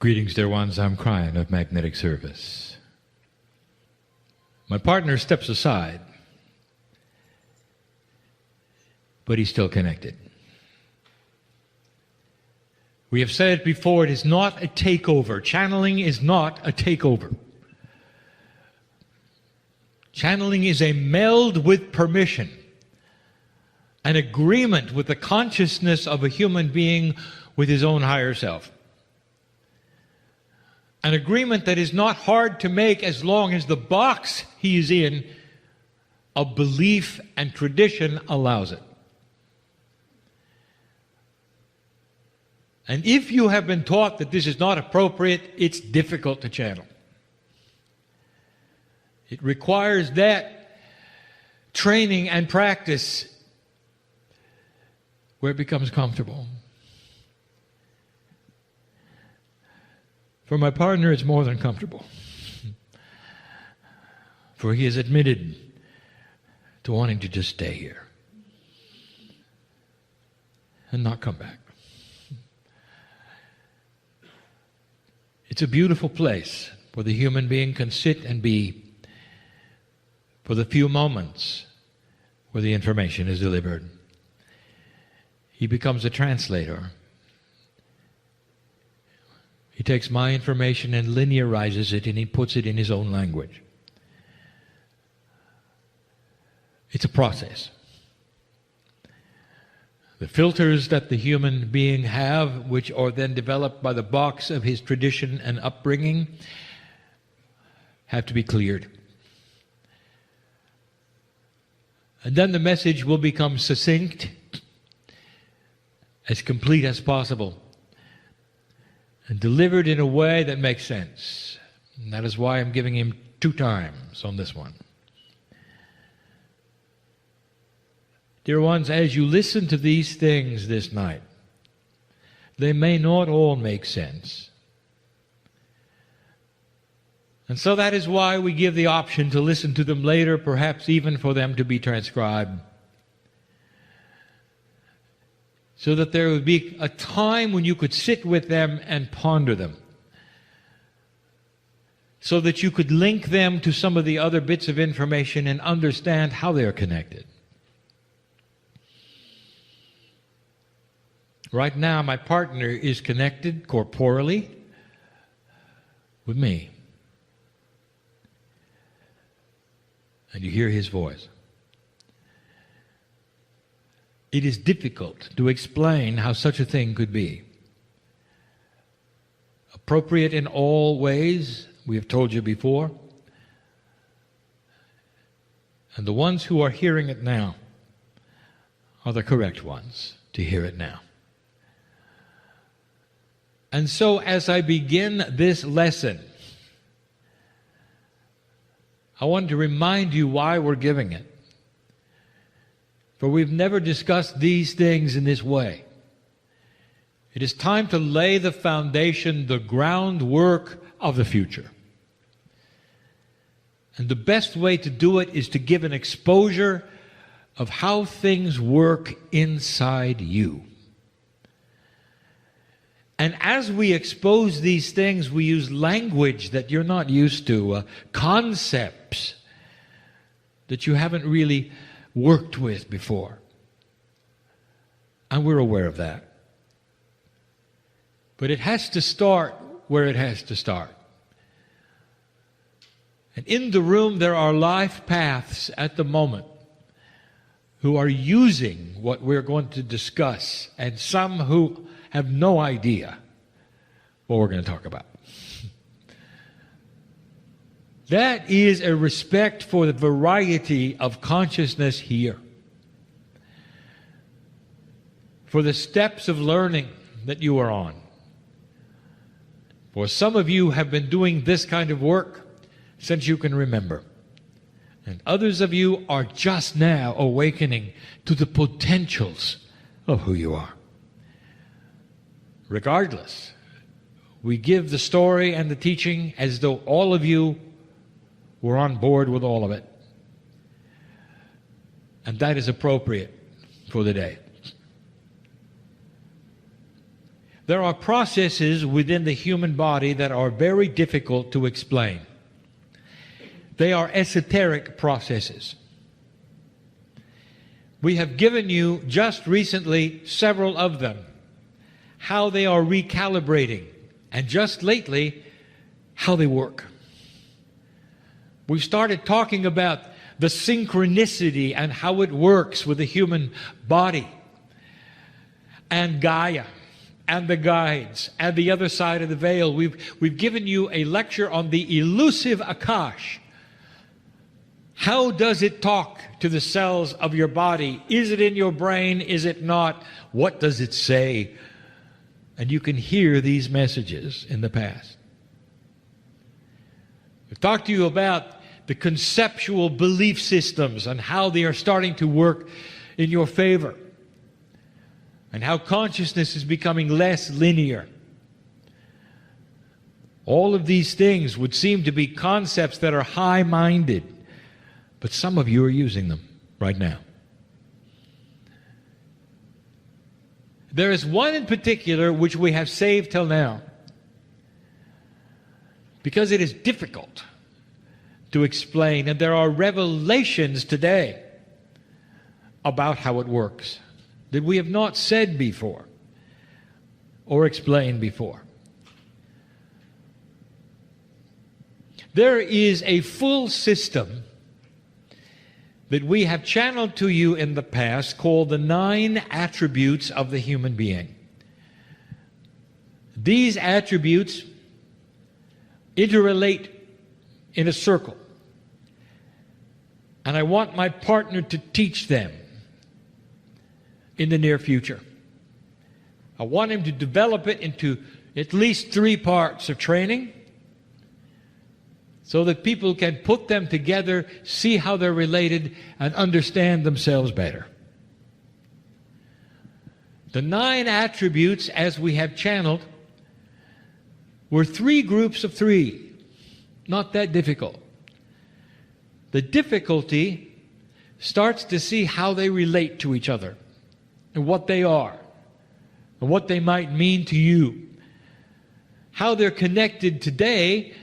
Greetings, dear ones. I'm Kryon of Magnetic Service. My partner steps aside, but he's still connected. We have said it before, it is not a takeover. Channeling is not a takeover. Channeling is a meld with permission, an agreement with the consciousness of a human being with his own higher self. An agreement that is not hard to make as long as the box he is in of belief and tradition allows it. And if you have been taught that this is not appropriate, it's difficult to channel. It requires that training and practice where it becomes comfortable. For my partner, it's more than comfortable. For he has admitted to wanting to just stay here and not come back. It's a beautiful place where the human being can sit and be for the few moments where the information is delivered. He becomes a translator. He takes my information and linearizes it, and he puts it in his own language. It's a process. The filters that the human being have, which are then developed by the box of his tradition and upbringing, have to be cleared. And then the message will become succinct, as complete as possible, and delivered in a way that makes sense. And that is why I'm giving him 2 times on this one. Dear ones, as you listen to these things this night, they may not all make sense. And so that is why we give the option to listen to them later, perhaps even for them to be transcribed, so that there would be a time when you could sit with them and ponder them, so that you could link them to some of the other bits of information and understand how they are connected. Right now, my partner is connected corporally with me. And you hear his voice. It is difficult to explain how such a thing could be. Appropriate in all ways, we have told you before. And the ones who are hearing it now are the correct ones to hear it now. And so as I begin this lesson, I want to remind you why we're giving it. For we've never discussed these things in this way. It is time to lay the foundation, the groundwork of the future. And the best way to do it is to give an exposure of how things work inside you. And as we expose these things, we use language that you're not used to, concepts that you haven't really worked with before. And we're aware of that. But it has to start where it has to start. And in the room there are life paths at the moment who are using what we're going to discuss, and some who have no idea what we're going to talk about. That is a respect for the variety of consciousness here, for the steps of learning that you are on. For some of you have been doing this kind of work since you can remember. And others of you are just now awakening to the potentials of who you are. Regardless, we give the story and the teaching as though all of you were on board with all of it. And that is appropriate for the day. There are processes within the human body that are very difficult to explain. They are esoteric processes. We have given you just recently several of them, how they are recalibrating, and just lately, how they work. We started talking about the synchronicity and how it works with the human body, and Gaia, and the guides, and the other side of the veil. We've given you a lecture on the elusive Akash. How does it talk to the cells of your body? Is it in your brain? Is it not? What does it say? And you can hear these messages in the past. We've talked to you about the conceptual belief systems and how they are starting to work in your favor, and how consciousness is becoming less linear. All of these things would seem to be concepts that are high-minded, but some of you are using them right now. There is one in particular which we have saved till now, because it is difficult to explain, and there are revelations today about how it works that we have not said before or explained before. There is a full system that we have channeled to you in the past called the 9 attributes of the human being. These attributes interrelate in a circle, and I want my partner to teach them in the near future. I want him to develop it into at least 3 parts of training, so that people can put them together, see how they're related, and understand themselves better. The 9 attributes, as we have channeled, were 3 groups of 3. Not that difficult. The difficulty starts to see how they relate to each other, and what they are, and what they might mean to you. How they're connected today,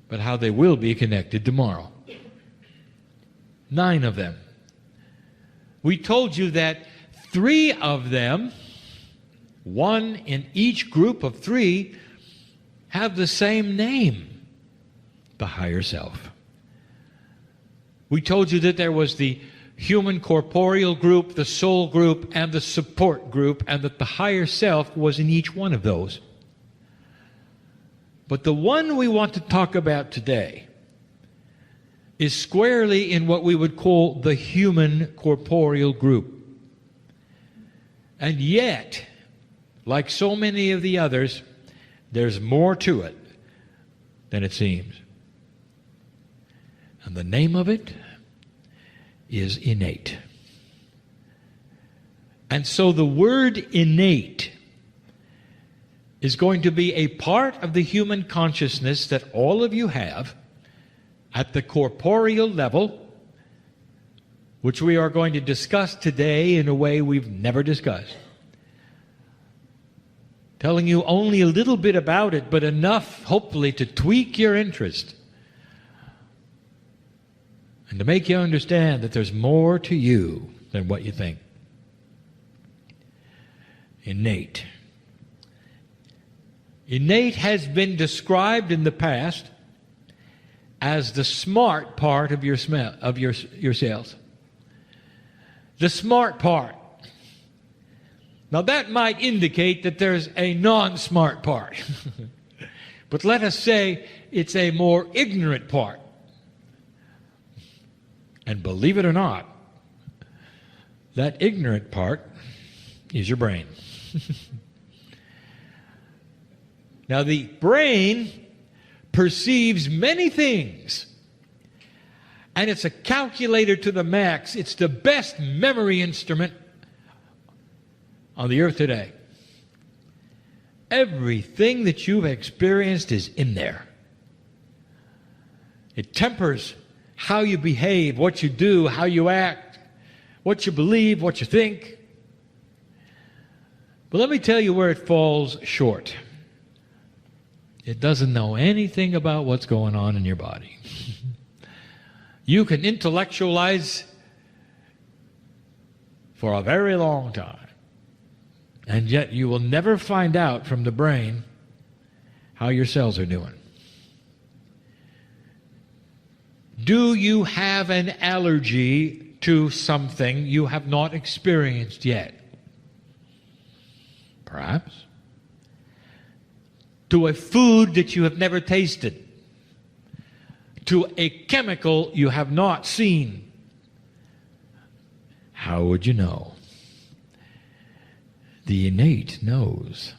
but how they will be connected tomorrow. 9 of them. We told you that 3 of them, 1 in each group of 3, have the same name, the higher self. We told you that there was the human corporeal group, the soul group, and the support group, and that the higher self was in each one of those. But the one we want to talk about today is squarely in what we would call the human corporeal group. And yet, like so many of the others, there's more to it than it seems. And the name of it is innate. And so the word innate is going to be a part of the human consciousness that all of you have at the corporeal level, which we are going to discuss today in a way we've never discussed. Telling you only a little bit about it, but enough, hopefully, to tweak your interest and to make you understand that there's more to you than what you think. Innate. Innate has been described in the past as the smart part of your cells. The smart part. Now that might indicate that there's a non-smart part. But let us say it's a more ignorant part. And believe it or not, that ignorant part is your brain. Now the brain perceives many things, and it's a calculator to the max. It's the best memory instrument on the earth today. Everything that you've experienced is in there. It tempers how you behave, what you do, how you act, what you believe, what you think. But let me tell you where it falls short. It doesn't know anything about what's going on in your body. You can intellectualize for a very long time, and yet you will never find out from the brain how your cells are doing. Do you have an allergy to something you have not experienced yet? Perhaps. To a food that you have never tasted. To a chemical you have not seen. How would you know? The innate knows.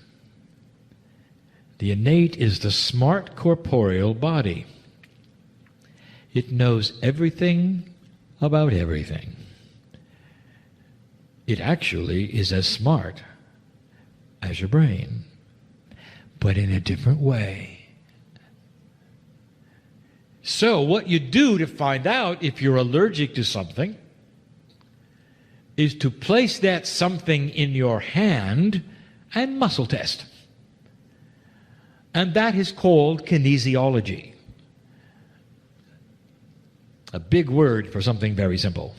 The innate is the smart corporeal body. It knows everything about everything. It actually is as smart as your brain, but in a different way. So what you do to find out if you're allergic to something is to place that something in your hand and muscle test. And that is called kinesiology. A big word for something very simple.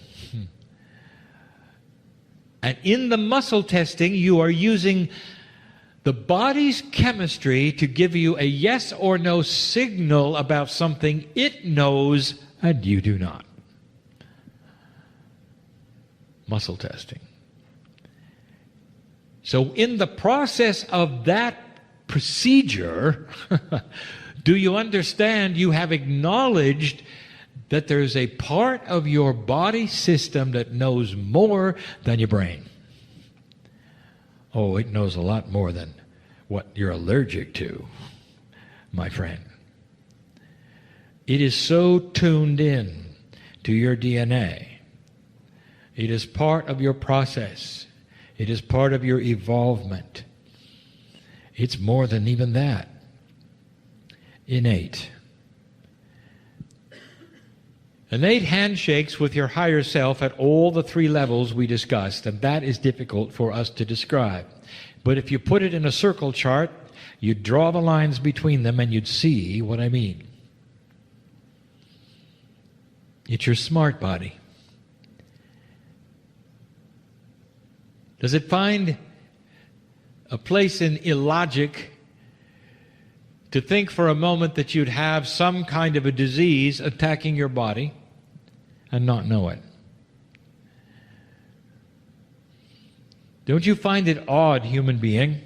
And in the muscle testing, you are using the body's chemistry to give you a yes or no signal about something it knows and you do not. Muscle testing. So in the process of that procedure, do you understand you have acknowledged that there's a part of your body system that knows more than your brain? Oh, it knows a lot more than what you're allergic to, my friend. It is so tuned in to your DNA. It is part of your process. It is part of your evolvement. It's more than even that. Innate. Innate handshakes with your higher self at all the three levels we discussed, and that is difficult for us to describe. But if you put it in a circle chart, you'd draw the lines between them and you'd see what I mean. It's your smart body. Does it find a place in illogic to think for a moment that you'd have some kind of a disease attacking your body and not know it? Don't you find it odd, human being,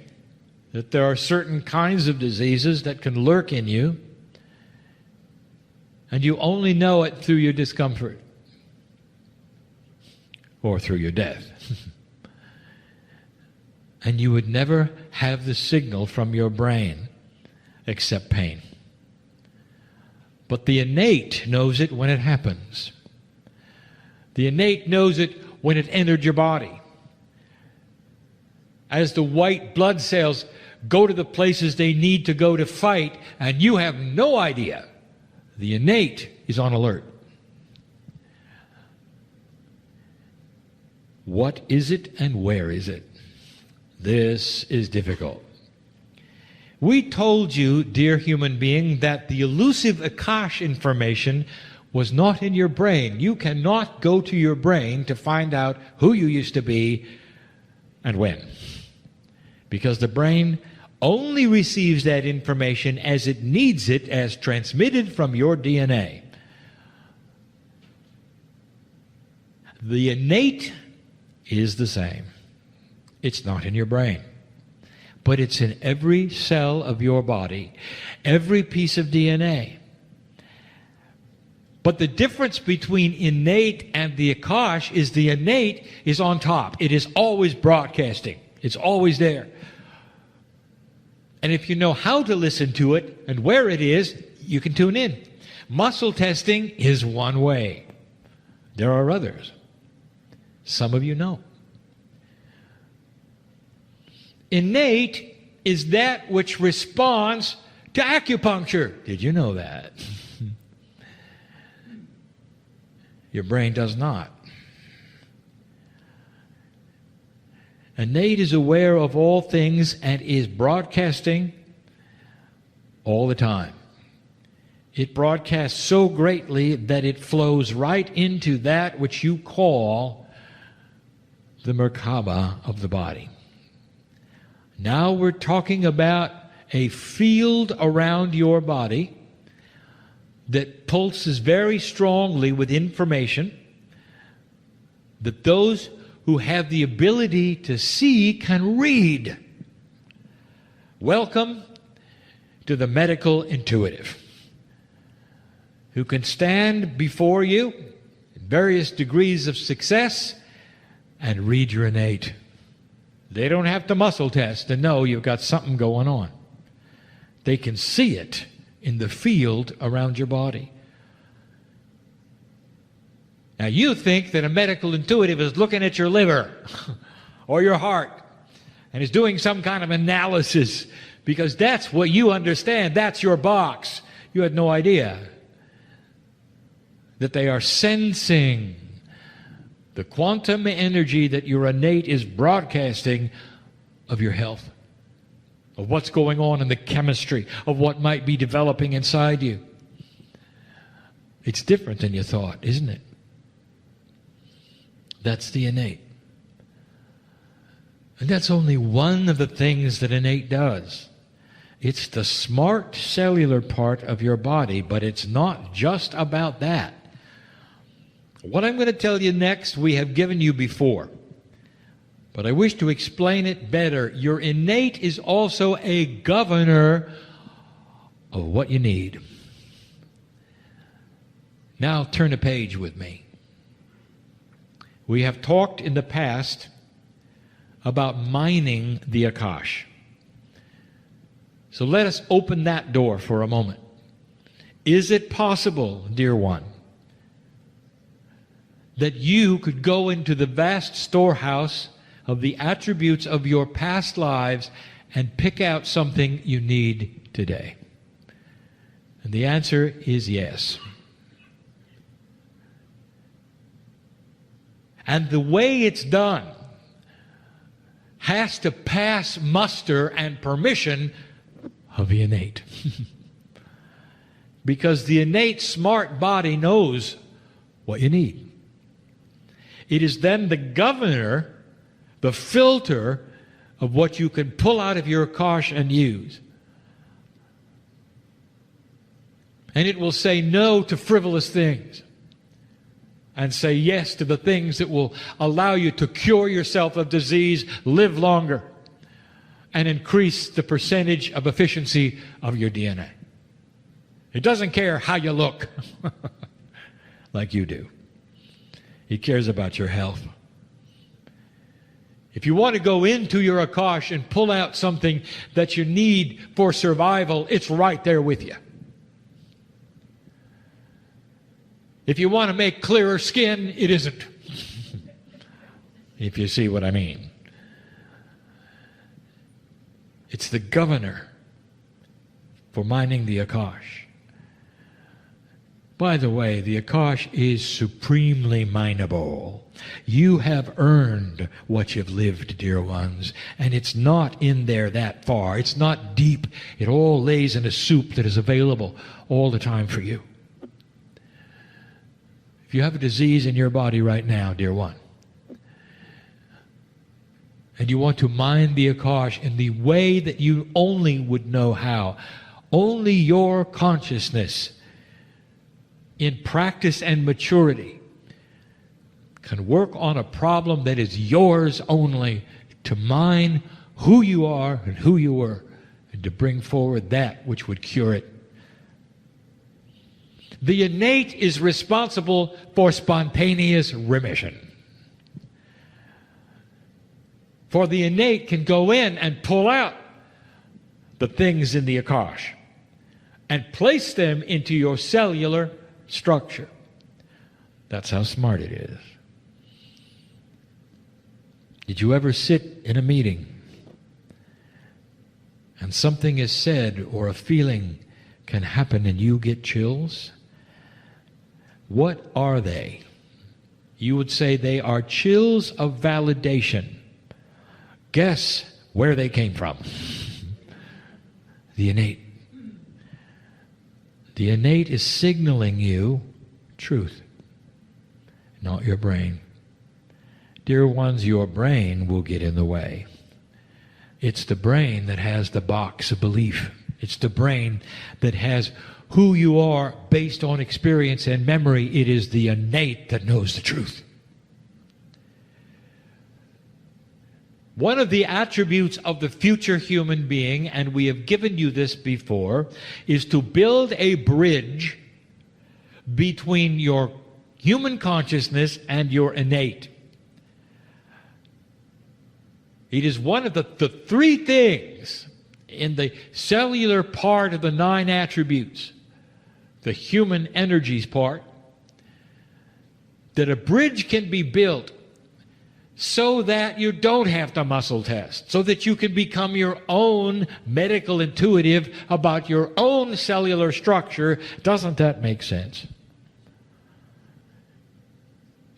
that there are certain kinds of diseases that can lurk in you and you only know it through your discomfort or through your death? And you would never have the signal from your brain except pain. But the innate knows it when it happens. The innate knows it when it entered your body. As the white blood cells go to the places they need to go to fight, and you have no idea, the innate is on alert. What is it and where is it? This is difficult. We told you, dear human being, that the elusive Akash information was not in your brain. You cannot go to your brain to find out who you used to be and when. Because the brain only receives that information as it needs it, as transmitted from your DNA. The innate is the same. It's not in your brain, but it's in every cell of your body, every piece of DNA. But the difference between innate and the Akash is the innate is on top. It is always broadcasting. It's always there. And if you know how to listen to it and where it is, you can tune in. Muscle testing is one way. There are others. Some of you know. Innate is that which responds to acupuncture. Did you know that? Your brain does not. Innate is aware of all things and is broadcasting all the time. It broadcasts so greatly that it flows right into that which you call the Merkaba of the body. Now we're talking about a field around your body that pulses very strongly with information that those who have the ability to see can read. Welcome to the medical intuitive, who can stand before you in various degrees of success and read your innate. They don't have to muscle test to know you've got something going on. They can see it in the field around your body. Now you think that a medical intuitive is looking at your liver or your heart and is doing some kind of analysis because that's what you understand. That's your box. You had no idea that they are sensing the quantum energy that your innate is broadcasting of your health, of what's going on in the chemistry, of what might be developing inside you. It's different than you thought, isn't it? That's the innate. And that's only one of the things that innate does. It's the smart cellular part of your body, but it's not just about that. What I'm going to tell you next, we have given you before, but I wish to explain it better. Your innate is also a governor of what you need. Now turn a page with me. We have talked in the past about mining the Akash. So let us open that door for a moment. Is it possible, dear one, that you could go into the vast storehouse of the attributes of your past lives and pick out something you need today? And the answer is yes. And the way it's done has to pass muster and permission of the innate. Because the innate smart body knows what you need. It is then the governor, the filter of what you can pull out of your Akash and use. And it will say no to frivolous things and say yes to the things that will allow you to cure yourself of disease, live longer, and increase the percentage of efficiency of your DNA. It doesn't care how you look like you do. It cares about your health. If you want to go into your Akash and pull out something that you need for survival, it's right there with you. If you want to make clearer skin, it isn't. If you see what I mean. It's the governor for mining the Akash. By the way, the Akash is supremely mineable. You have earned what you've lived, dear ones, and it's not in there that far. It's not deep. It all lays in a soup that is available all the time for you. If you have a disease in your body right now, dear one, and you want to mine the Akash in the way that you only would know how, only your consciousness in practice and maturity can work on a problem that is yours only, to mine who you are and who you were, and to bring forward that which would cure it. The innate is responsible for spontaneous remission. For the innate can go in and pull out the things in the Akash and place them into your cellular structure. That's how smart it is. Did you ever sit in a meeting and something is said or a feeling can happen and you get chills? What are they? You would say they are chills of validation. Guess where they came from? The innate. The innate is signaling you truth, not your brain. Dear ones, your brain will get in the way. It's the brain that has the box of belief. It's the brain that has who you are based on experience and memory. It is the innate that knows the truth. One of the attributes of the future human being, and we have given you this before, is to build a bridge between your human consciousness and your innate. It is one of the three things in the cellular part of the 9 attributes, the human energies part, that a bridge can be built so that you don't have to muscle test, so that you can become your own medical intuitive about your own cellular structure. Doesn't that make sense?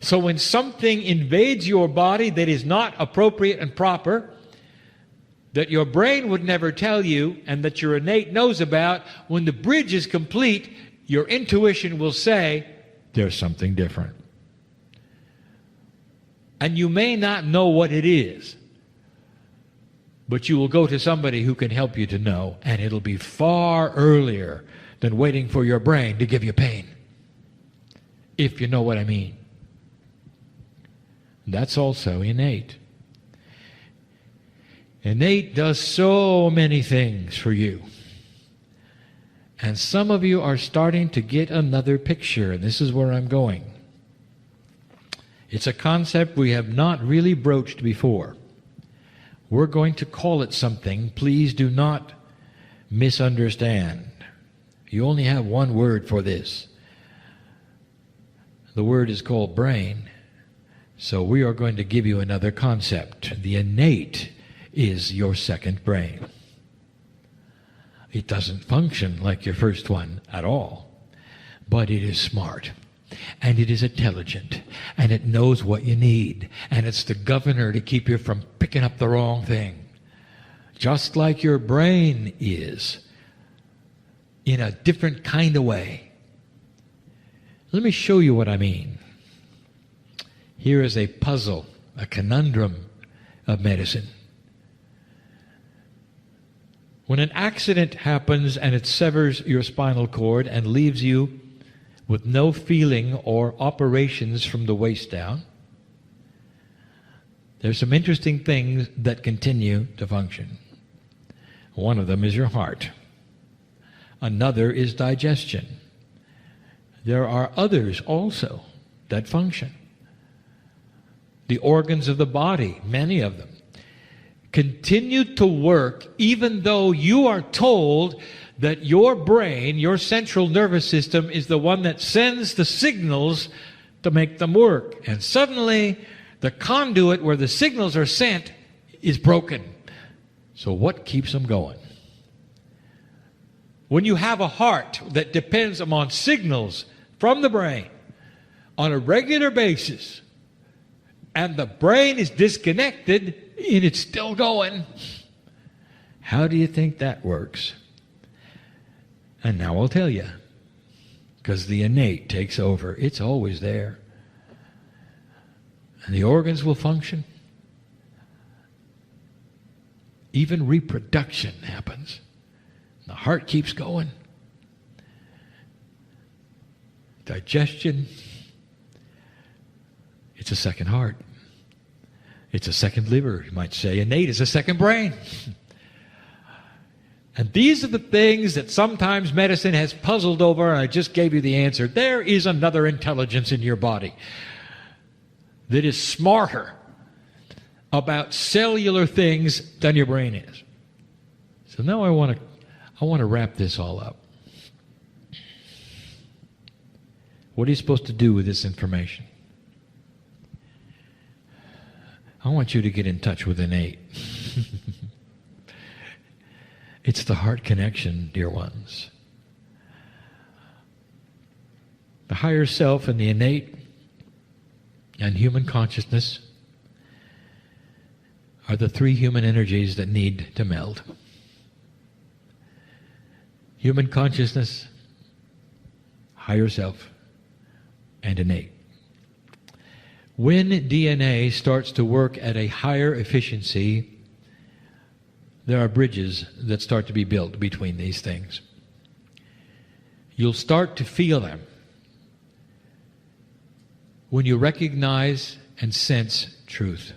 So when something invades your body that is not appropriate and proper, that your brain would never tell you and that your innate knows about, when the bridge is complete, your intuition will say, there's something different. And you may not know what it is, but you will go to somebody who can help you to know, and it'll be far earlier than waiting for your brain to give you pain, if you know what I mean. That's also innate. Innate does so many things for you. And some of you are starting to get another picture, and this is where I'm going. It's a concept we have not really broached before. We're going to call it something. Please do not misunderstand. You only have one word for this. The word is called brain. So we are going to give you another concept. The innate is your second brain. It doesn't function like your first one at all, but it is smart, and it is intelligent, and it knows what you need, and it's the governor to keep you from picking up the wrong thing, just like your brain is, in a different kind of way. Let me show you what I mean. Here is a puzzle, a conundrum of medicine. When an accident happens and it severs your spinal cord and leaves you with no feeling or operations from the waist down, there's some interesting things that continue to function. One of them is your heart. Another is digestion. There are others also that function. The organs of the body, many of them, continue to work even though you are told that your brain, your central nervous system, is the one that sends the signals to make them work. And suddenly, the conduit where the signals are sent is broken. So what keeps them going? When you have a heart that depends upon signals from the brain on a regular basis, and the brain is disconnected, and it's still going, how do you think that works? And now I'll tell you, because the innate takes over. It's always there. And the organs will function. Even reproduction happens. The heart keeps going. Digestion, it's a second heart. It's a second liver, you might say. Innate is a second brain. And these are the things that sometimes medicine has puzzled over, and I just gave you the answer. There is another intelligence in your body that is smarter about cellular things than your brain is. So now I want to wrap this all up. What are you supposed to do with this information? I want you to get in touch with innate. It's the heart connection, dear ones. The higher self and the innate and human consciousness are the three human energies that need to meld. Human consciousness, higher self, and innate. When DNA starts to work at a higher efficiency, there are bridges that start to be built between these things. You'll start to feel them when you recognize and sense truth.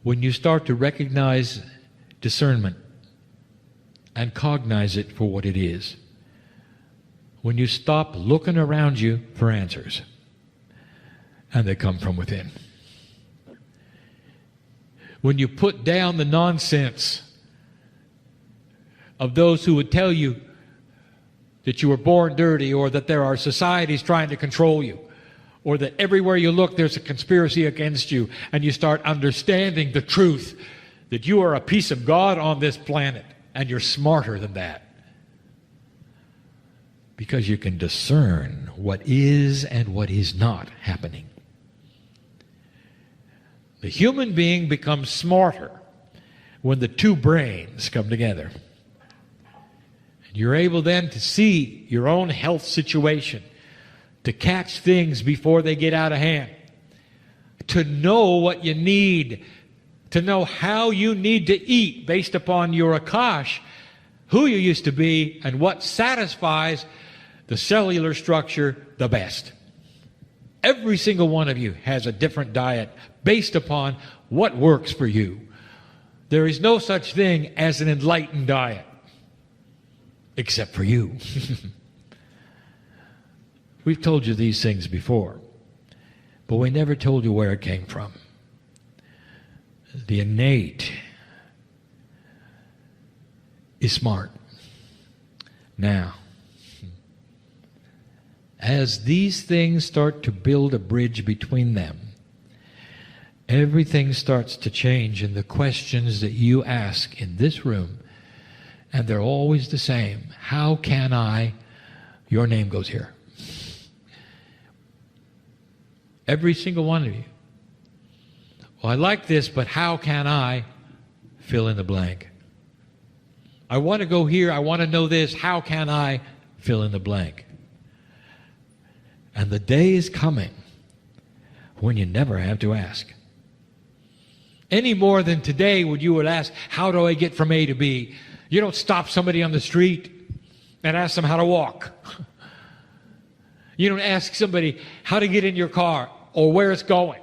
When you start to recognize discernment and cognize it for what it is. When you stop looking around you for answers, and they come from within. When you put down the nonsense of those who would tell you that you were born dirty, or that there are societies trying to control you, or that everywhere you look there's a conspiracy against you, and you start understanding the truth that you are a piece of God on this planet, and you're smarter than that. Because you can discern what is and what is not happening. The human being becomes smarter when the two brains come together. And you're able then to see your own health situation, to catch things before they get out of hand, to know what you need, to know how you need to eat based upon your Akash, who you used to be, and what satisfies the cellular structure the best. Every single one of you has a different diet based upon what works for you. There is no such thing as an enlightened diet, except for you. We've told you these things before, but we never told you where it came from. The innate is smart. Now, as these things start to build a bridge between them, everything starts to change in the questions that you ask in this room, and they're always the same. How can I? Your name goes here. Every single one of you. Well, I like this, but how can I? Fill in the blank. I want to go here. I want to know this. How can I? Fill in the blank. And the day is coming when you never have to ask. Any more than today when you would ask, how do I get from A to B? You don't stop somebody on the street and ask them how to walk. You don't ask somebody how to get in your car or where it's going.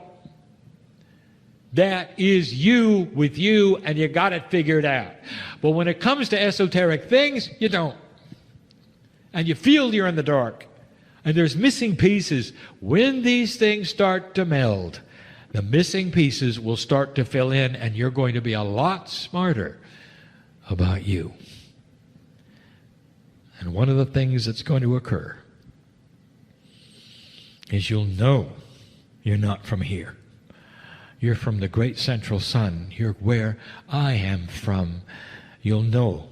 That is you with you, and you got it figured out. But when it comes to esoteric things, you don't. And you feel you're in the dark. And there's missing pieces. When these things start to meld, the missing pieces will start to fill in, and you're going to be a lot smarter about you. And one of the things that's going to occur is you'll know you're not from here. You're from the great central sun. You're where I am from. You'll know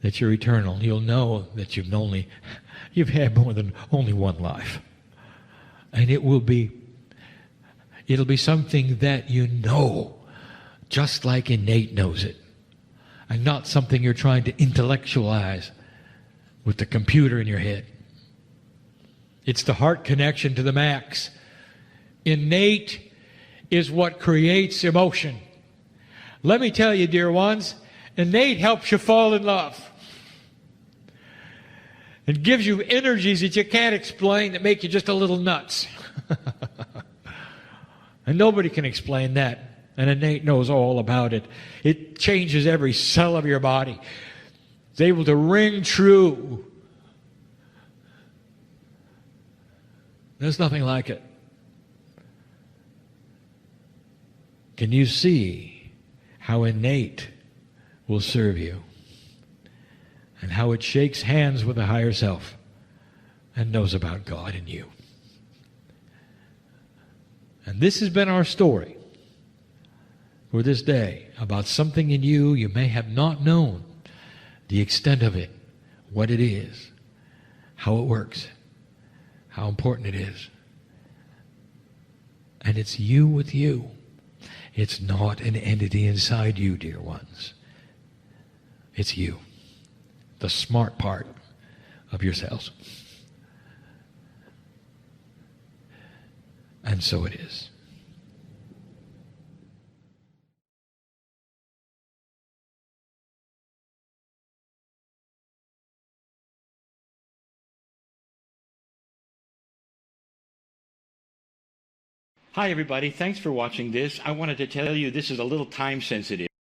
that you're eternal. You'll know that you've had more than only one life. And it'll be something that you know, just like innate knows it. And not something you're trying to intellectualize with the computer in your head. It's the heart connection to the max. Innate is what creates emotion. Let me tell you, dear ones, innate helps you fall in love. It gives you energies that you can't explain that make you just a little nuts. And nobody can explain that. And innate knows all about it. It changes every cell of your body. It's able to ring true. There's nothing like it. Can you see how innate will serve you? And how it shakes hands with the higher self and knows about God and you. And this has been our story for this day about something in you you may have not known the extent of it, what it is, how it works, how important it is. And it's you with you. It's not an entity inside you, dear ones. It's you, the smart part of yourselves. And so it is. Hi, everybody. Thanks for watching this. I wanted to tell you this is a little time sensitive.